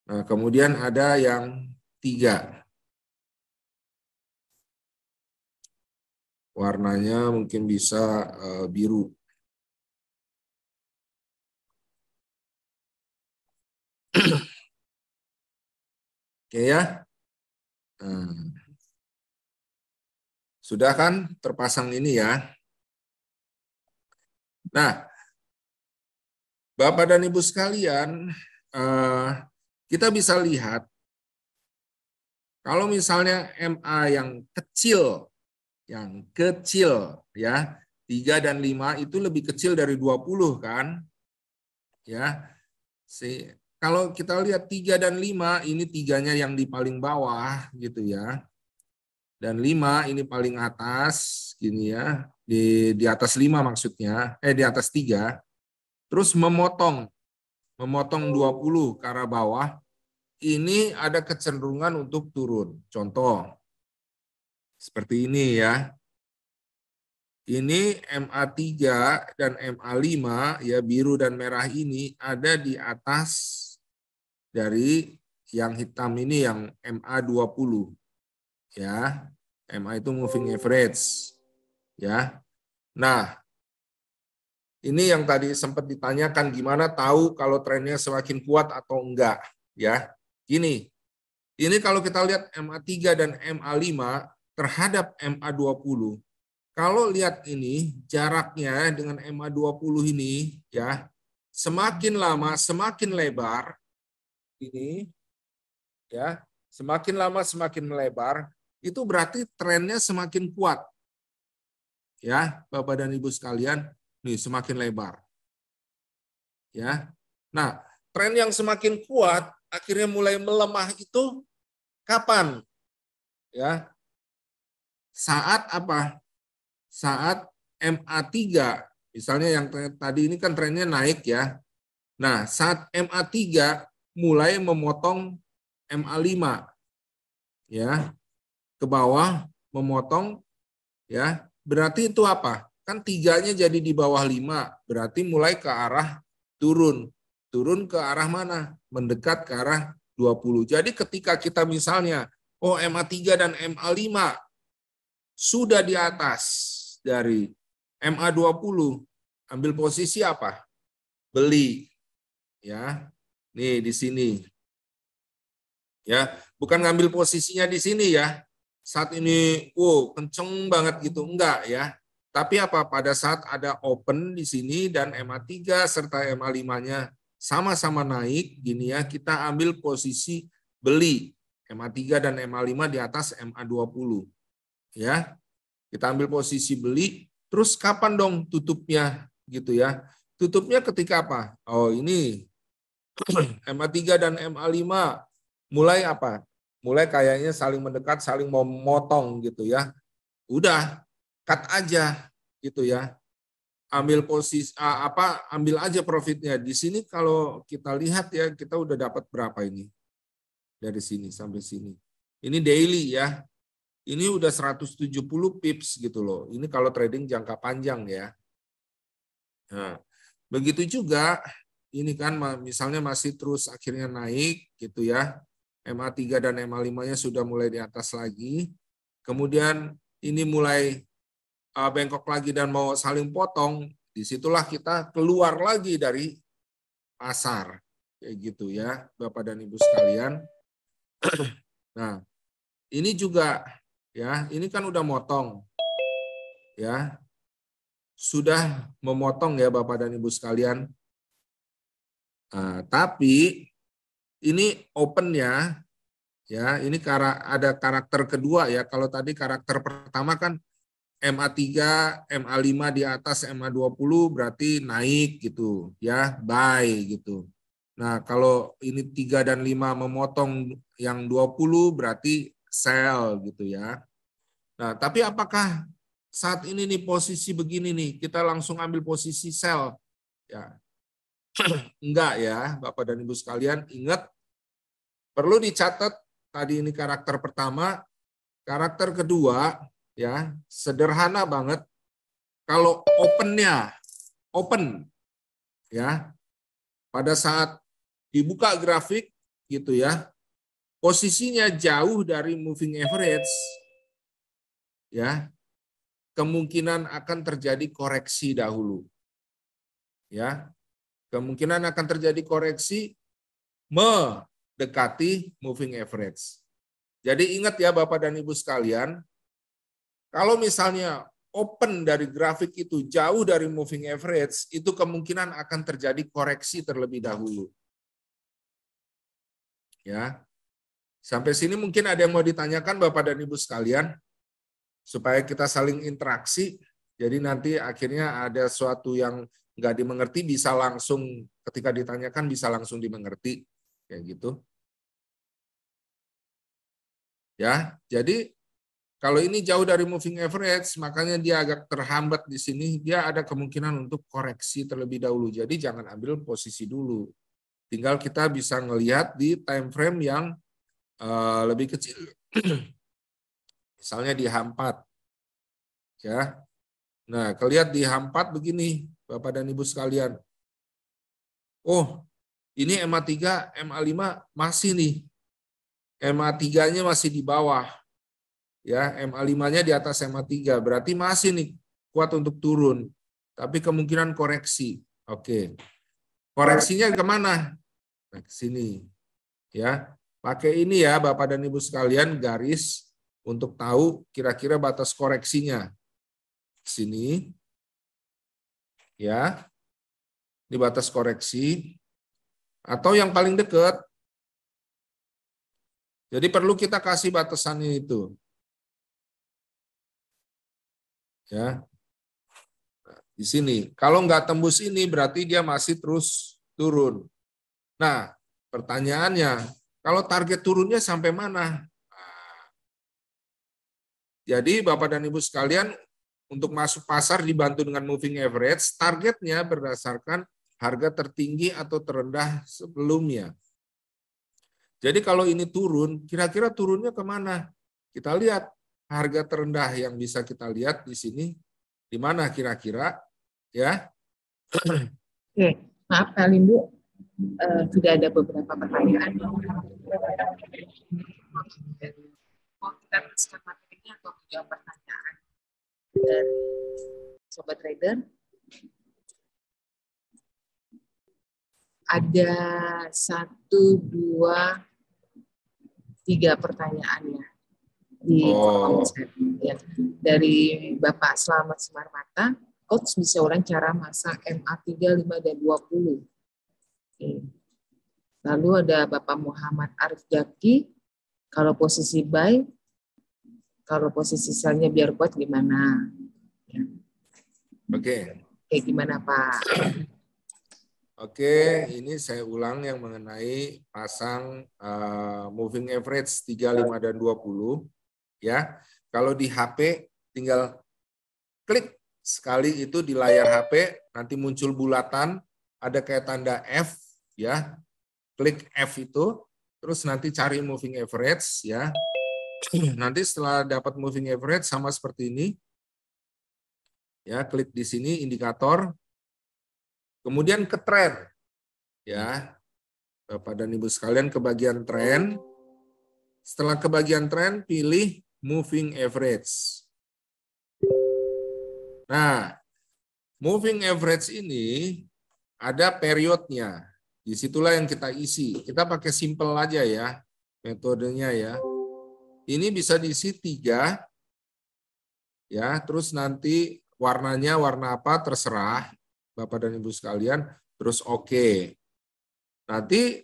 Nah, kemudian ada yang 3. Warnanya mungkin bisa biru. Oke ya. Nah, sudah kan terpasang ini ya. Nah, Bapak dan Ibu sekalian, kita bisa lihat kalau misalnya MA yang kecil ya, 3 dan 5 itu lebih kecil dari 20 kan? Ya. Kalau kita lihat 3 dan 5, ini 3-nya yang di paling bawah gitu ya. Dan 5 ini paling atas gini ya. Di atas 5 maksudnya, di atas 3. Terus memotong 20 ke arah bawah. Ini ada kecenderungan untuk turun. Contoh seperti ini ya. Ini MA3 dan MA5 ya, biru dan merah ini ada di atas dari yang hitam ini yang MA20 ya. MA itu moving average ya. Nah, ini yang tadi sempat ditanyakan gimana tahu kalau trennya semakin kuat atau enggak ya. Gini. Ini kalau kita lihat MA3 dan MA5 terhadap MA20. Kalau lihat ini jaraknya dengan MA20 ini ya, semakin lama semakin lebar ini ya, semakin lama semakin melebar, itu berarti trennya semakin kuat. Ya, Bapak dan Ibu sekalian, nih semakin lebar. Ya. Nah, tren yang semakin kuat akhirnya mulai melemah itu kapan? Ya. Saat apa? Saat MA3, misalnya yang tadi ini kan trennya naik ya. Nah, saat MA3 mulai memotong MA5 ya, ke bawah memotong ya, berarti itu apa? Kan 3-nya jadi di bawah 5, berarti mulai ke arah turun. Turun ke arah mana? Mendekat ke arah 20. Jadi ketika kita misalnya, MA3 dan MA5 sudah di atas dari MA20, ambil posisi apa? Beli. Ya. Nih di sini. Ya, bukan ngambil posisinya di sini ya. Saat ini kenceng banget gitu, enggak ya. Tapi apa? Pada saat ada open di sini dan MA3 serta MA5-nya sama-sama naik gini ya, kita ambil posisi beli. MA3 dan MA5 di atas MA20. Ya. Kita ambil posisi beli, terus kapan dong tutupnya gitu ya. Tutupnya ketika apa? Ini MA3 dan MA5 mulai apa? Mulai kayaknya saling mendekat, saling memotong gitu ya. Udah, cut aja gitu ya. Ambil posisi ambil aja profitnya. Di sini kalau kita lihat ya, kita udah dapat berapa ini? Dari sini sampai sini. Ini daily ya. Ini udah 170 pips gitu loh. Ini kalau trading jangka panjang ya. Nah, Begitu juga ini kan misalnya masih terus akhirnya naik gitu ya. MA3 dan MA5-nya sudah mulai di atas lagi. Kemudian ini mulai bengkok lagi dan mau saling potong, disitulah kita keluar lagi dari pasar. Kayak gitu ya, Bapak dan Ibu sekalian. Nah, ini juga ya, ini kan udah motong. Ya. Sudah memotong ya Bapak dan Ibu sekalian. Tapi ini opennya ya, ini ada karakter kedua ya. Kalau tadi karakter pertama kan MA3, MA5 di atas MA20 berarti naik gitu ya, buy gitu. Nah, kalau ini 3 dan 5 memotong yang 20 berarti sell gitu ya. Nah, tapi apakah saat ini nih posisi begini nih, kita langsung ambil posisi sell? Ya. Enggak ya, Bapak dan Ibu sekalian, ingat perlu dicatat tadi ini karakter pertama, karakter kedua ya, sederhana banget. Kalau open ya, pada saat dibuka grafik gitu ya, posisinya jauh dari moving average ya, kemungkinan akan terjadi koreksi dahulu. Ya. Kemungkinan akan terjadi koreksi mendekati moving average. Jadi ingat ya Bapak dan Ibu sekalian, kalau misalnya open dari grafik itu jauh dari moving average, itu kemungkinan akan terjadi koreksi terlebih dahulu. Ya. Sampai sini mungkin ada yang mau ditanyakan Bapak dan Ibu sekalian, supaya kita saling interaksi, jadi nanti akhirnya ada sesuatu yang nggak dimengerti bisa langsung, ketika ditanyakan bisa langsung dimengerti, kayak gitu. Ya, jadi kalau ini jauh dari moving average, makanya dia agak terhambat di sini, dia ada kemungkinan untuk koreksi terlebih dahulu. Jadi jangan ambil posisi dulu. Tinggal kita bisa ngelihat di time frame yang lebih kecil. Misalnya di H4. Ya. Nah, kelihatan di H4 begini, Bapak dan Ibu sekalian. Oh, ini MA3, MA5 masih nih. MA3-nya masih di bawah. Ya, MA5-nya di atas MA3, berarti masih nih kuat untuk turun. Tapi kemungkinan koreksi. Oke. Koreksinya kemana? Nah, ke sini. Ya. Pakai ini ya Bapak dan Ibu sekalian, garis untuk tahu kira-kira batas koreksinya. Sini. Ya. Di batas koreksi. Atau yang paling dekat. Jadi perlu kita kasih batasannya itu. Ya. Di sini. Kalau nggak tembus ini berarti dia masih terus turun. Nah, pertanyaannya, kalau target turunnya sampai mana? Jadi Bapak dan Ibu sekalian, untuk masuk pasar dibantu dengan moving average, targetnya berdasarkan harga tertinggi atau terendah sebelumnya. Jadi kalau ini turun, kira-kira turunnya kemana? Kita lihat harga terendah yang bisa kita lihat di sini, di mana kira-kira, ya? Oke, maaf Kak Lindu, sudah ada beberapa pertanyaan. Mau kita teruskan materinya atau jawab pertanyaan dari Sobat Trader? Ada 1, 2, 3 pertanyaannya di kolom chat. Ya. Dari Bapak Slamet Semarmata, Coach bisa ulang cara masang MA3, 5, dan 20. Oke. Lalu ada Bapak Muhammad Arif Jaki, kalau posisi buy, kalau posisi sellnya biar kuat gimana? Ya. Oke. Oke, gimana Pak? Oke, ini saya ulang yang mengenai pasang moving average 3, 5, dan 20. Ya, kalau di HP tinggal klik sekali itu di layar HP, nanti muncul bulatan, ada kayak tanda F, ya. Klik F itu, terus nanti cari moving average, ya. Nanti setelah dapat moving average sama seperti ini, ya, klik di sini indikator. Kemudian ke tren. Ya. Bapak dan Ibu sekalian ke bagian tren. Setelah ke bagian tren, pilih moving average. Nah, moving average ini ada periodnya. Disitulah yang kita isi. Kita pakai simple aja ya, metodenya ya. Ini bisa diisi 3, ya. Terus nanti warnanya warna apa terserah Bapak dan Ibu sekalian. Terus oke. Nanti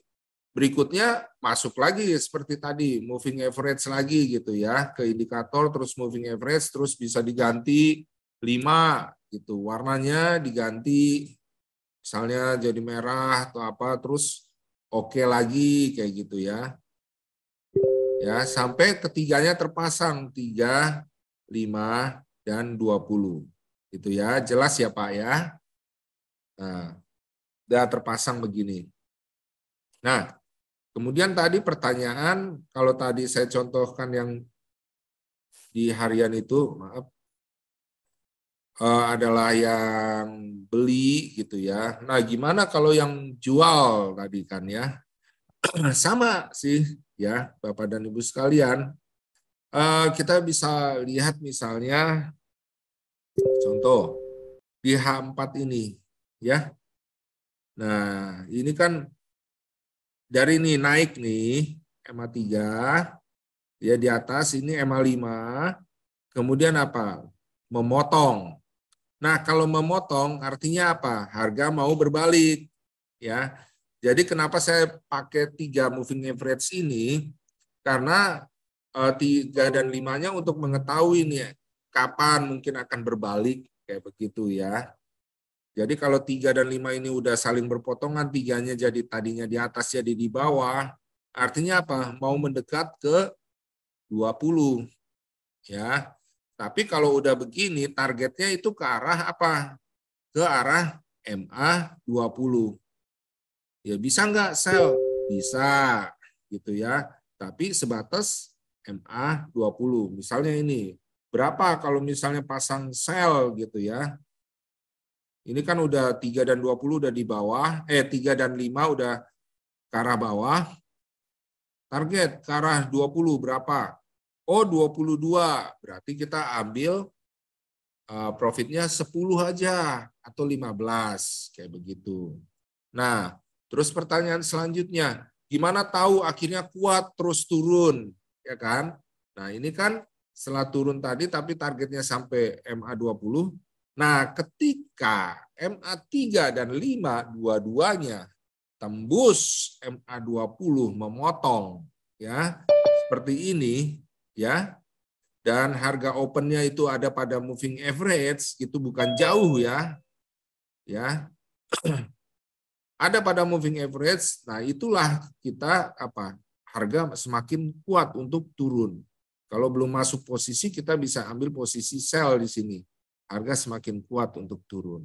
berikutnya masuk lagi seperti tadi, moving average lagi gitu ya, ke indikator terus moving average, terus bisa diganti 5 gitu, warnanya diganti misalnya jadi merah atau apa, terus oke lagi kayak gitu ya. Ya, sampai ketiganya terpasang 3, 5, dan 20. Gitu ya, jelas ya Pak ya. Nah, udah terpasang begini. Nah, kemudian tadi pertanyaan, kalau tadi saya contohkan yang di harian itu, maaf, adalah yang beli gitu ya. Nah, gimana kalau yang jual tadi kan ya? Sama sih ya, Bapak dan Ibu sekalian. Kita bisa lihat misalnya contoh di H4 ini ya. Nah, ini kan dari ini naik nih MA3 ya, di atas ini MA5, kemudian apa? Memotong. Nah, kalau memotong artinya apa? Harga mau berbalik ya. Jadi kenapa saya pakai 3 moving average ini? Karena 3 dan 5-nya untuk mengetahui nih kapan mungkin akan berbalik kayak begitu ya. Jadi kalau 3 dan 5 ini udah saling berpotongan, 3-nya jadi tadinya di atas jadi di bawah, artinya apa? Mau mendekat ke 20 ya. Tapi kalau udah begini, targetnya itu ke arah apa? Ke arah MA20. Ya bisa nggak sell? Bisa, gitu ya. Tapi sebatas MA20. Misalnya ini, berapa kalau misalnya pasang sell gitu ya. Ini kan udah 3 dan 20 udah di bawah, 3 dan 5 udah ke arah bawah. Target ke arah 20 berapa? Oh 22, berarti kita ambil profitnya 10 aja atau 15 kayak begitu. Nah, terus pertanyaan selanjutnya, gimana tahu akhirnya kuat terus turun, ya kan? Nah, ini kan setelah turun tadi tapi targetnya sampai MA20. Nah, ketika MA3 dan 5 dua-duanya tembus MA20 memotong ya, seperti ini ya, dan harga opennya itu ada pada moving average, itu bukan jauh ya, ada pada moving average. Nah, itulah kita apa, harga semakin kuat untuk turun. Kalau belum masuk posisi, kita bisa ambil posisi sell di sini. Harga semakin kuat untuk turun.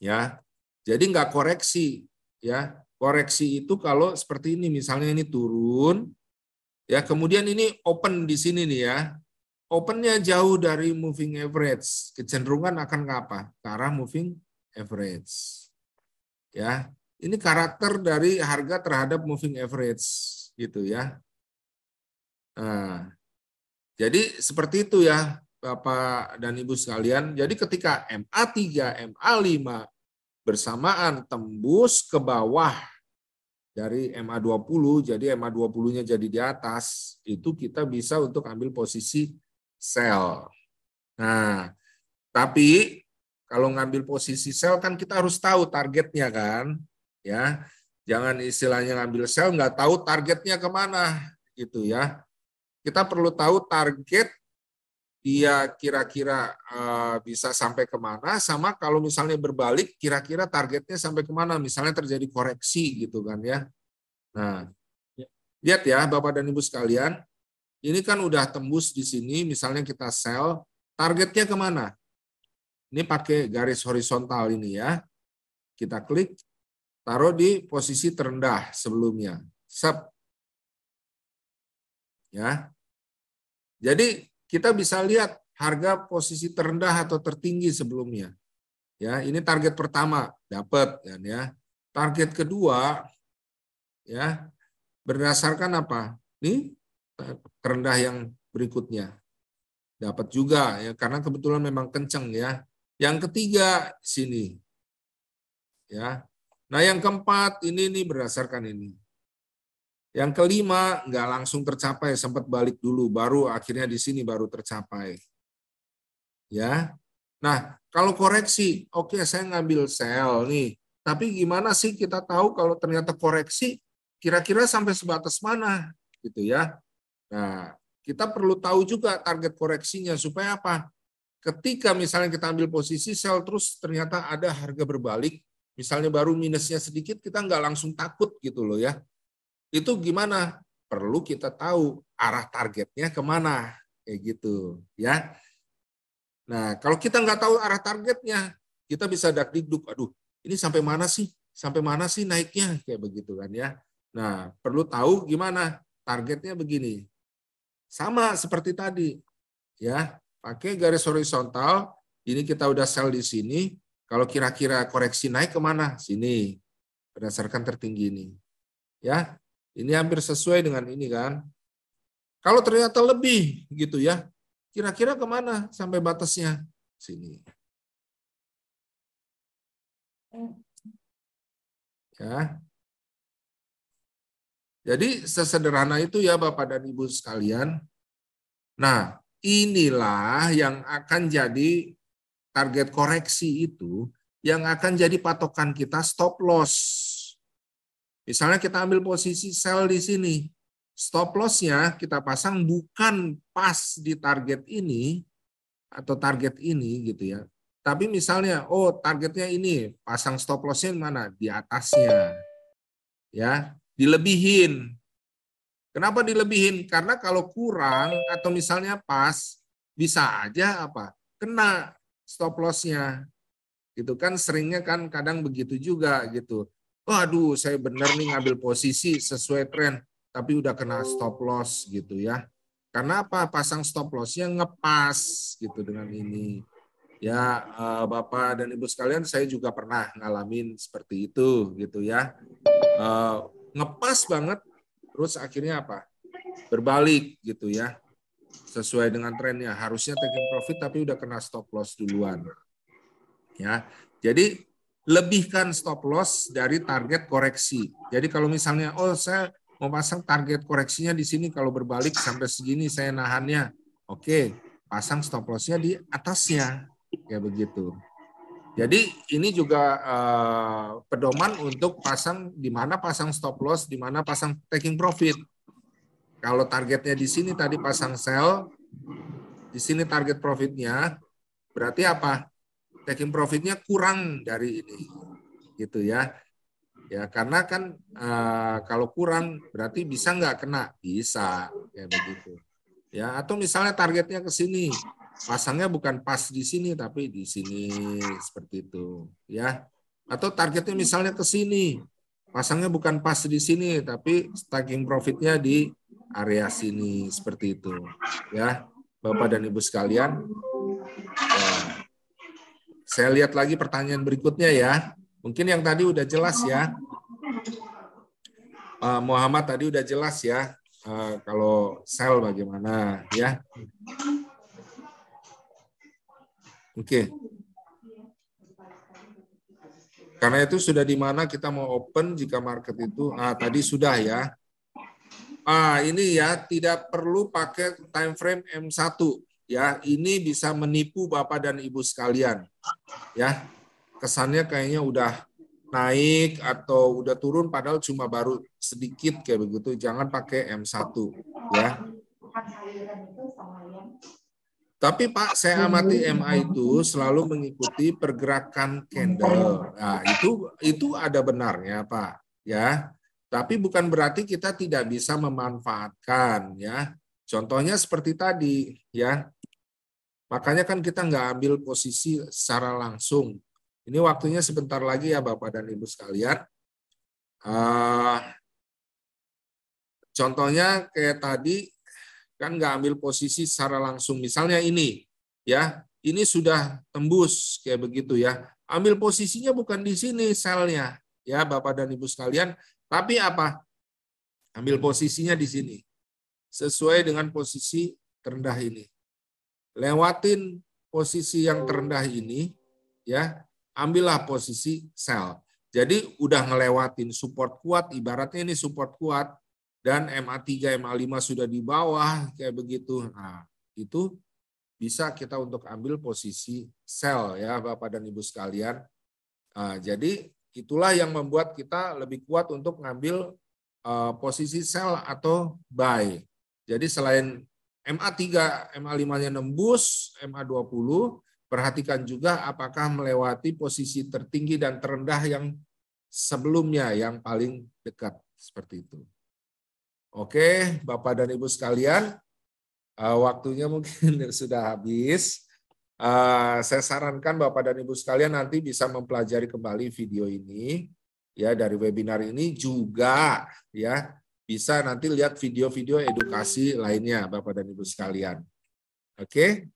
Ya, jadi nggak koreksi ya. Koreksi itu kalau seperti ini, misalnya ini turun. Ya, kemudian ini open di sini nih ya. Opennya jauh dari moving average. Kecenderungan akan ke apa? Ke arah moving average. Ya, ini karakter dari harga terhadap moving average gitu ya. Nah, jadi seperti itu ya Bapak dan Ibu sekalian. Jadi ketika MA3, MA5 bersamaan tembus ke bawah dari MA20, jadi MA20-nya jadi di atas, itu kita bisa untuk ambil posisi sell. Nah, tapi kalau ngambil posisi sell kan kita harus tahu targetnya kan, ya. Jangan istilahnya ngambil sell nggak tahu targetnya kemana, gitu ya. Kita perlu tahu target dia kira-kira bisa sampai kemana, sama kalau misalnya berbalik kira-kira targetnya sampai kemana, misalnya terjadi koreksi gitu kan ya. Nah, lihat ya Bapak dan Ibu sekalian, ini kan udah tembus di sini, misalnya kita sell, targetnya kemana? Ini pakai garis horizontal ini ya, kita klik, taruh di posisi terendah sebelumnya, sub. Ya, jadi kita bisa lihat harga posisi terendah atau tertinggi sebelumnya. Ya, ini target pertama dapat kan ya. Target kedua ya berdasarkan apa? Ini terendah yang berikutnya. Dapat juga ya karena kebetulan memang kenceng ya. Yang ketiga sini. Ya. Nah, yang keempat ini nih berdasarkan ini. Yang kelima nggak langsung tercapai, sempat balik dulu, baru akhirnya di sini baru tercapai. Ya. Nah, kalau koreksi, oke saya ngambil sell nih. Tapi gimana sih kita tahu kalau ternyata koreksi kira-kira sampai sebatas mana gitu ya. Nah, kita perlu tahu juga target koreksinya supaya apa? Ketika misalnya kita ambil posisi sell terus ternyata ada harga berbalik, misalnya baru minusnya sedikit, kita nggak langsung takut gitu loh ya. Itu gimana? Perlu kita tahu arah targetnya kemana, kayak gitu ya. Nah, kalau kita nggak tahu arah targetnya, kita bisa dakdikduk, aduh, ini sampai mana sih? Sampai mana sih naiknya? Kayak begitu kan ya. Nah, perlu tahu gimana targetnya begini. Sama seperti tadi, ya. Pakai garis horizontal, ini kita udah sell di sini. Kalau kira-kira koreksi naik kemana? Sini, berdasarkan tertinggi ini. Ya, ini hampir sesuai dengan ini kan. Kalau ternyata lebih gitu ya, kira-kira kemana sampai batasnya? Sini. Ya. Jadi sesederhana itu ya Bapak dan Ibu sekalian. Nah, inilah yang akan jadi target koreksi itu, yang akan jadi patokan kita stop loss. Misalnya kita ambil posisi sell di sini. Stop loss-nya kita pasang bukan pas di target ini atau target ini gitu ya. Tapi misalnya, oh targetnya ini, pasang stop loss-nya mana? Di atasnya. Ya, dilebihin. Kenapa dilebihin? Karena kalau kurang atau misalnya pas, bisa aja apa? Kena stop loss-nya. Gitu kan seringnya kan kadang begitu juga gitu. Oh, aduh, saya benar nih ngambil posisi sesuai tren, tapi udah kena stop loss gitu ya. Karena apa? Pasang stop loss-nya ngepas gitu dengan ini. Ya, Bapak dan Ibu sekalian, saya juga pernah ngalamin seperti itu gitu ya. Ngepas banget, terus akhirnya apa? Berbalik gitu ya. Sesuai dengan trennya. Harusnya taking profit tapi udah kena stop loss duluan. Ya. Jadi lebihkan stop loss dari target koreksi. Jadi kalau misalnya oh saya mau pasang target koreksinya di sini, kalau berbalik sampai segini saya nahannya. Oke, pasang stop loss-nya di atasnya. Kayak begitu. Jadi ini juga pedoman untuk pasang di mana pasang stop loss, di mana pasang taking profit. Kalau targetnya di sini tadi pasang sell, di sini target profitnya, berarti apa? Taking profitnya kurang dari ini, gitu ya. Ya karena kan kalau kurang berarti bisa nggak kena? Bisa, kayak begitu. Ya atau misalnya targetnya ke sini, pasangnya bukan pas di sini tapi di sini seperti itu, ya. Atau targetnya misalnya ke sini, pasangnya bukan pas di sini tapi taking profitnya di area sini seperti itu, ya, Bapak dan Ibu sekalian. Ya. Saya lihat lagi pertanyaan berikutnya ya. Mungkin yang tadi udah jelas ya. Muhammad tadi udah jelas ya. Kalau sell bagaimana ya. Oke. Karena itu sudah di mana kita mau open jika market itu tadi sudah ya. Ini ya tidak perlu pakai time frame M1 ya. Ini bisa menipu Bapak dan Ibu sekalian. Ya. Kesannya kayaknya udah naik atau udah turun padahal cuma baru sedikit kayak begitu. Jangan pakai M1 ya. Tapi Pak, saya amati MA itu selalu mengikuti pergerakan candle. Nah, itu ada benarnya, Pak, ya. Tapi bukan berarti kita tidak bisa memanfaatkan, ya. Contohnya seperti tadi, ya. Makanya kan kita nggak ambil posisi secara langsung. Ini waktunya sebentar lagi ya, Bapak dan Ibu sekalian. Contohnya kayak tadi, kan nggak ambil posisi secara langsung. Misalnya ini, ya, ini sudah tembus kayak begitu ya. ambil posisinya bukan di sini selnya, ya Bapak dan Ibu sekalian, tapi apa? Ambil posisinya di sini, sesuai dengan posisi terendah ini. Lewatin posisi yang terendah ini, ya, ambillah posisi sell. Jadi udah ngelewatin support kuat, ibaratnya ini support kuat, dan MA3, MA5 sudah di bawah, kayak begitu. Nah, itu bisa kita untuk ambil posisi sell, ya Bapak dan Ibu sekalian. Nah, jadi itulah yang membuat kita lebih kuat untuk ngambil posisi sell atau buy. Jadi selain MA3, MA5-nya nembus, MA20, perhatikan juga apakah melewati posisi tertinggi dan terendah yang sebelumnya, yang paling dekat, seperti itu. Oke, Bapak dan Ibu sekalian, waktunya mungkin sudah habis. Saya sarankan Bapak dan Ibu sekalian nanti bisa mempelajari kembali video ini, ya, dari webinar ini juga, ya, bisa nanti lihat video-video edukasi lainnya Bapak dan Ibu sekalian. Oke?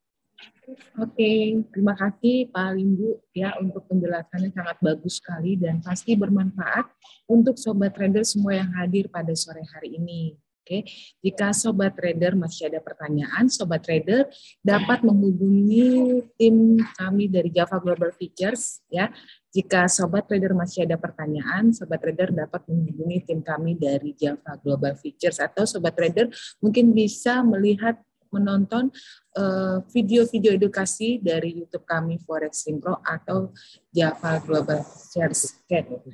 Oke, terima kasih Pak Limbu ya untuk penjelasannya, sangat bagus sekali dan pasti bermanfaat untuk Sobat Trader semua yang hadir pada sore hari ini. Oke, jika Sobat Trader masih ada pertanyaan, Sobat Trader dapat menghubungi tim kami dari Java Global Features ya. Jika Sobat Trader masih ada pertanyaan, Sobat Trader dapat menghubungi tim kami dari Java Global Features, atau Sobat Trader mungkin bisa menonton video-video edukasi dari YouTube kami Forex Simpro atau Java Global Features.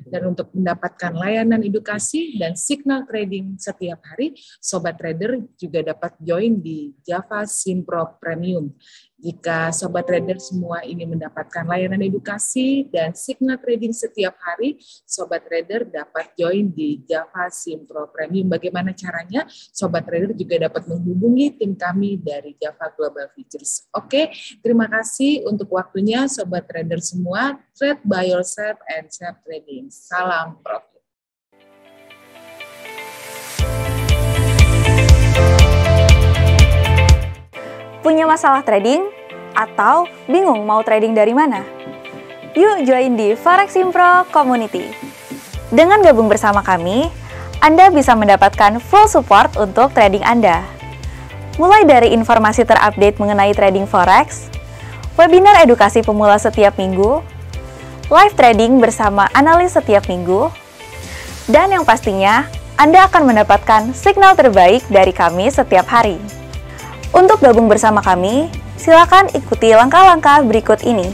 Dan untuk mendapatkan layanan edukasi dan signal trading setiap hari, Sobat Trader juga dapat join di Java Simpro Premium. Jika Sobat Trader semua ini mendapatkan layanan edukasi dan signal trading setiap hari, Sobat Trader dapat join di Java Simpro Premium. Bagaimana caranya? Sobat Trader juga dapat menghubungi tim kami dari Java Global Features. Oke, terima kasih untuk waktunya Sobat Trader semua. Trade by yourself and self trading. Salam profit. Punya masalah trading? Atau bingung mau trading dari mana? Yuk join di Forex Simpro Community. Dengan gabung bersama kami, Anda bisa mendapatkan full support untuk trading Anda. Mulai dari informasi terupdate mengenai trading Forex, webinar edukasi pemula setiap minggu, live trading bersama analis setiap minggu, dan yang pastinya Anda akan mendapatkan signal terbaik dari kami setiap hari. Untuk gabung bersama kami, silakan ikuti langkah-langkah berikut ini.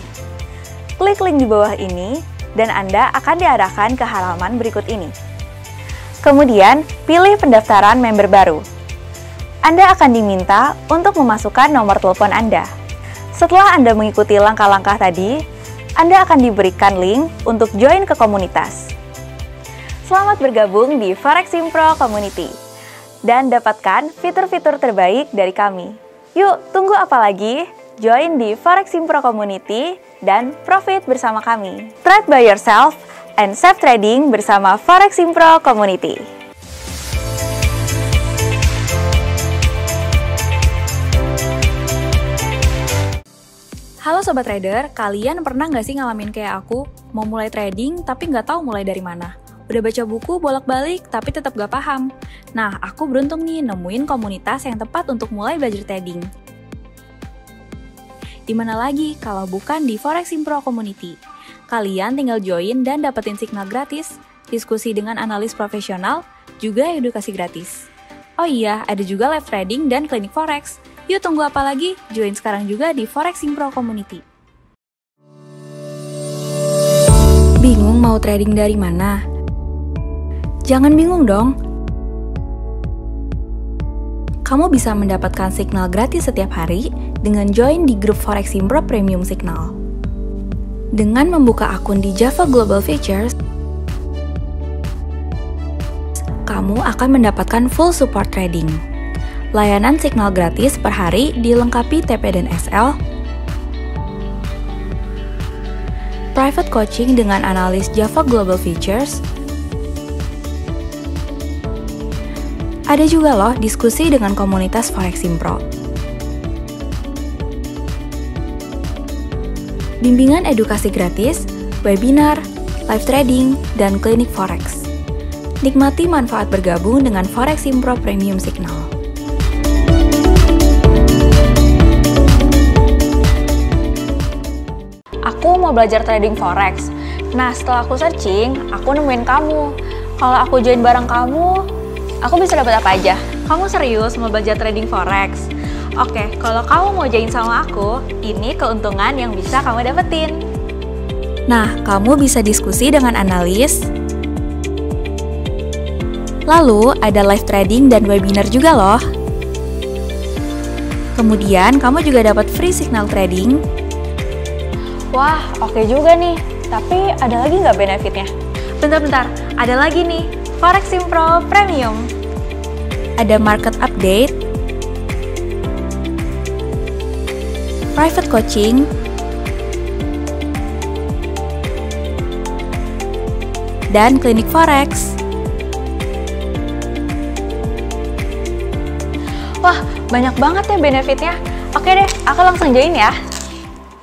Klik link di bawah ini, dan Anda akan diarahkan ke halaman berikut ini. Kemudian, pilih pendaftaran member baru. Anda akan diminta untuk memasukkan nomor telepon Anda. Setelah Anda mengikuti langkah-langkah tadi, Anda akan diberikan link untuk join ke komunitas. Selamat bergabung di Forex Simpro Community dan dapatkan fitur-fitur terbaik dari kami. Yuk, tunggu apa lagi? Join di Forex Simpro Community dan profit bersama kami. Trade by yourself and self trading bersama Forex Simpro Community. Halo Sobat Trader, kalian pernah nggak sih ngalamin kayak aku? Mau mulai trading tapi nggak tahu mulai dari mana? Udah baca buku bolak-balik tapi tetap gak paham. Nah, aku beruntung nih nemuin komunitas yang tepat untuk mulai belajar trading. Dimana lagi kalau bukan di Forex Simpro Community. Kalian tinggal join dan dapetin signal gratis, diskusi dengan analis profesional, juga edukasi gratis. Oh iya, ada juga live trading dan klinik Forex. Yuk tunggu apa lagi? Join sekarang juga di Forex Simpro Community. Bingung mau trading dari mana? Jangan bingung dong. Kamu bisa mendapatkan signal gratis setiap hari dengan join di grup Forex Simpro Premium Signal. Dengan membuka akun di Java Global Features, kamu akan mendapatkan full support trading. Layanan signal gratis per hari dilengkapi TP dan SL, private coaching dengan analis Java Global Features, ada juga loh diskusi dengan komunitas Forex Simpro. Bimbingan edukasi gratis, webinar, live trading, dan klinik forex. Nikmati manfaat bergabung dengan Foreximpro Premium Signal. Aku mau belajar trading forex. Nah, setelah aku searching, aku nemuin kamu. Kalau aku join bareng kamu, aku bisa dapat apa aja? Kamu serius mau belajar trading forex? Oke, kalau kamu mau join sama aku, ini keuntungan yang bisa kamu dapetin. Nah, kamu bisa diskusi dengan analis. Lalu, ada live trading dan webinar juga loh. Kemudian, kamu juga dapat free signal trading. Wah, oke juga nih. Tapi ada lagi nggak benefitnya? Bentar, ada lagi nih. Foreximpro Premium. Ada market update, private coaching, dan klinik forex. Wah, banyak banget ya benefitnya. Oke deh, aku langsung join ya.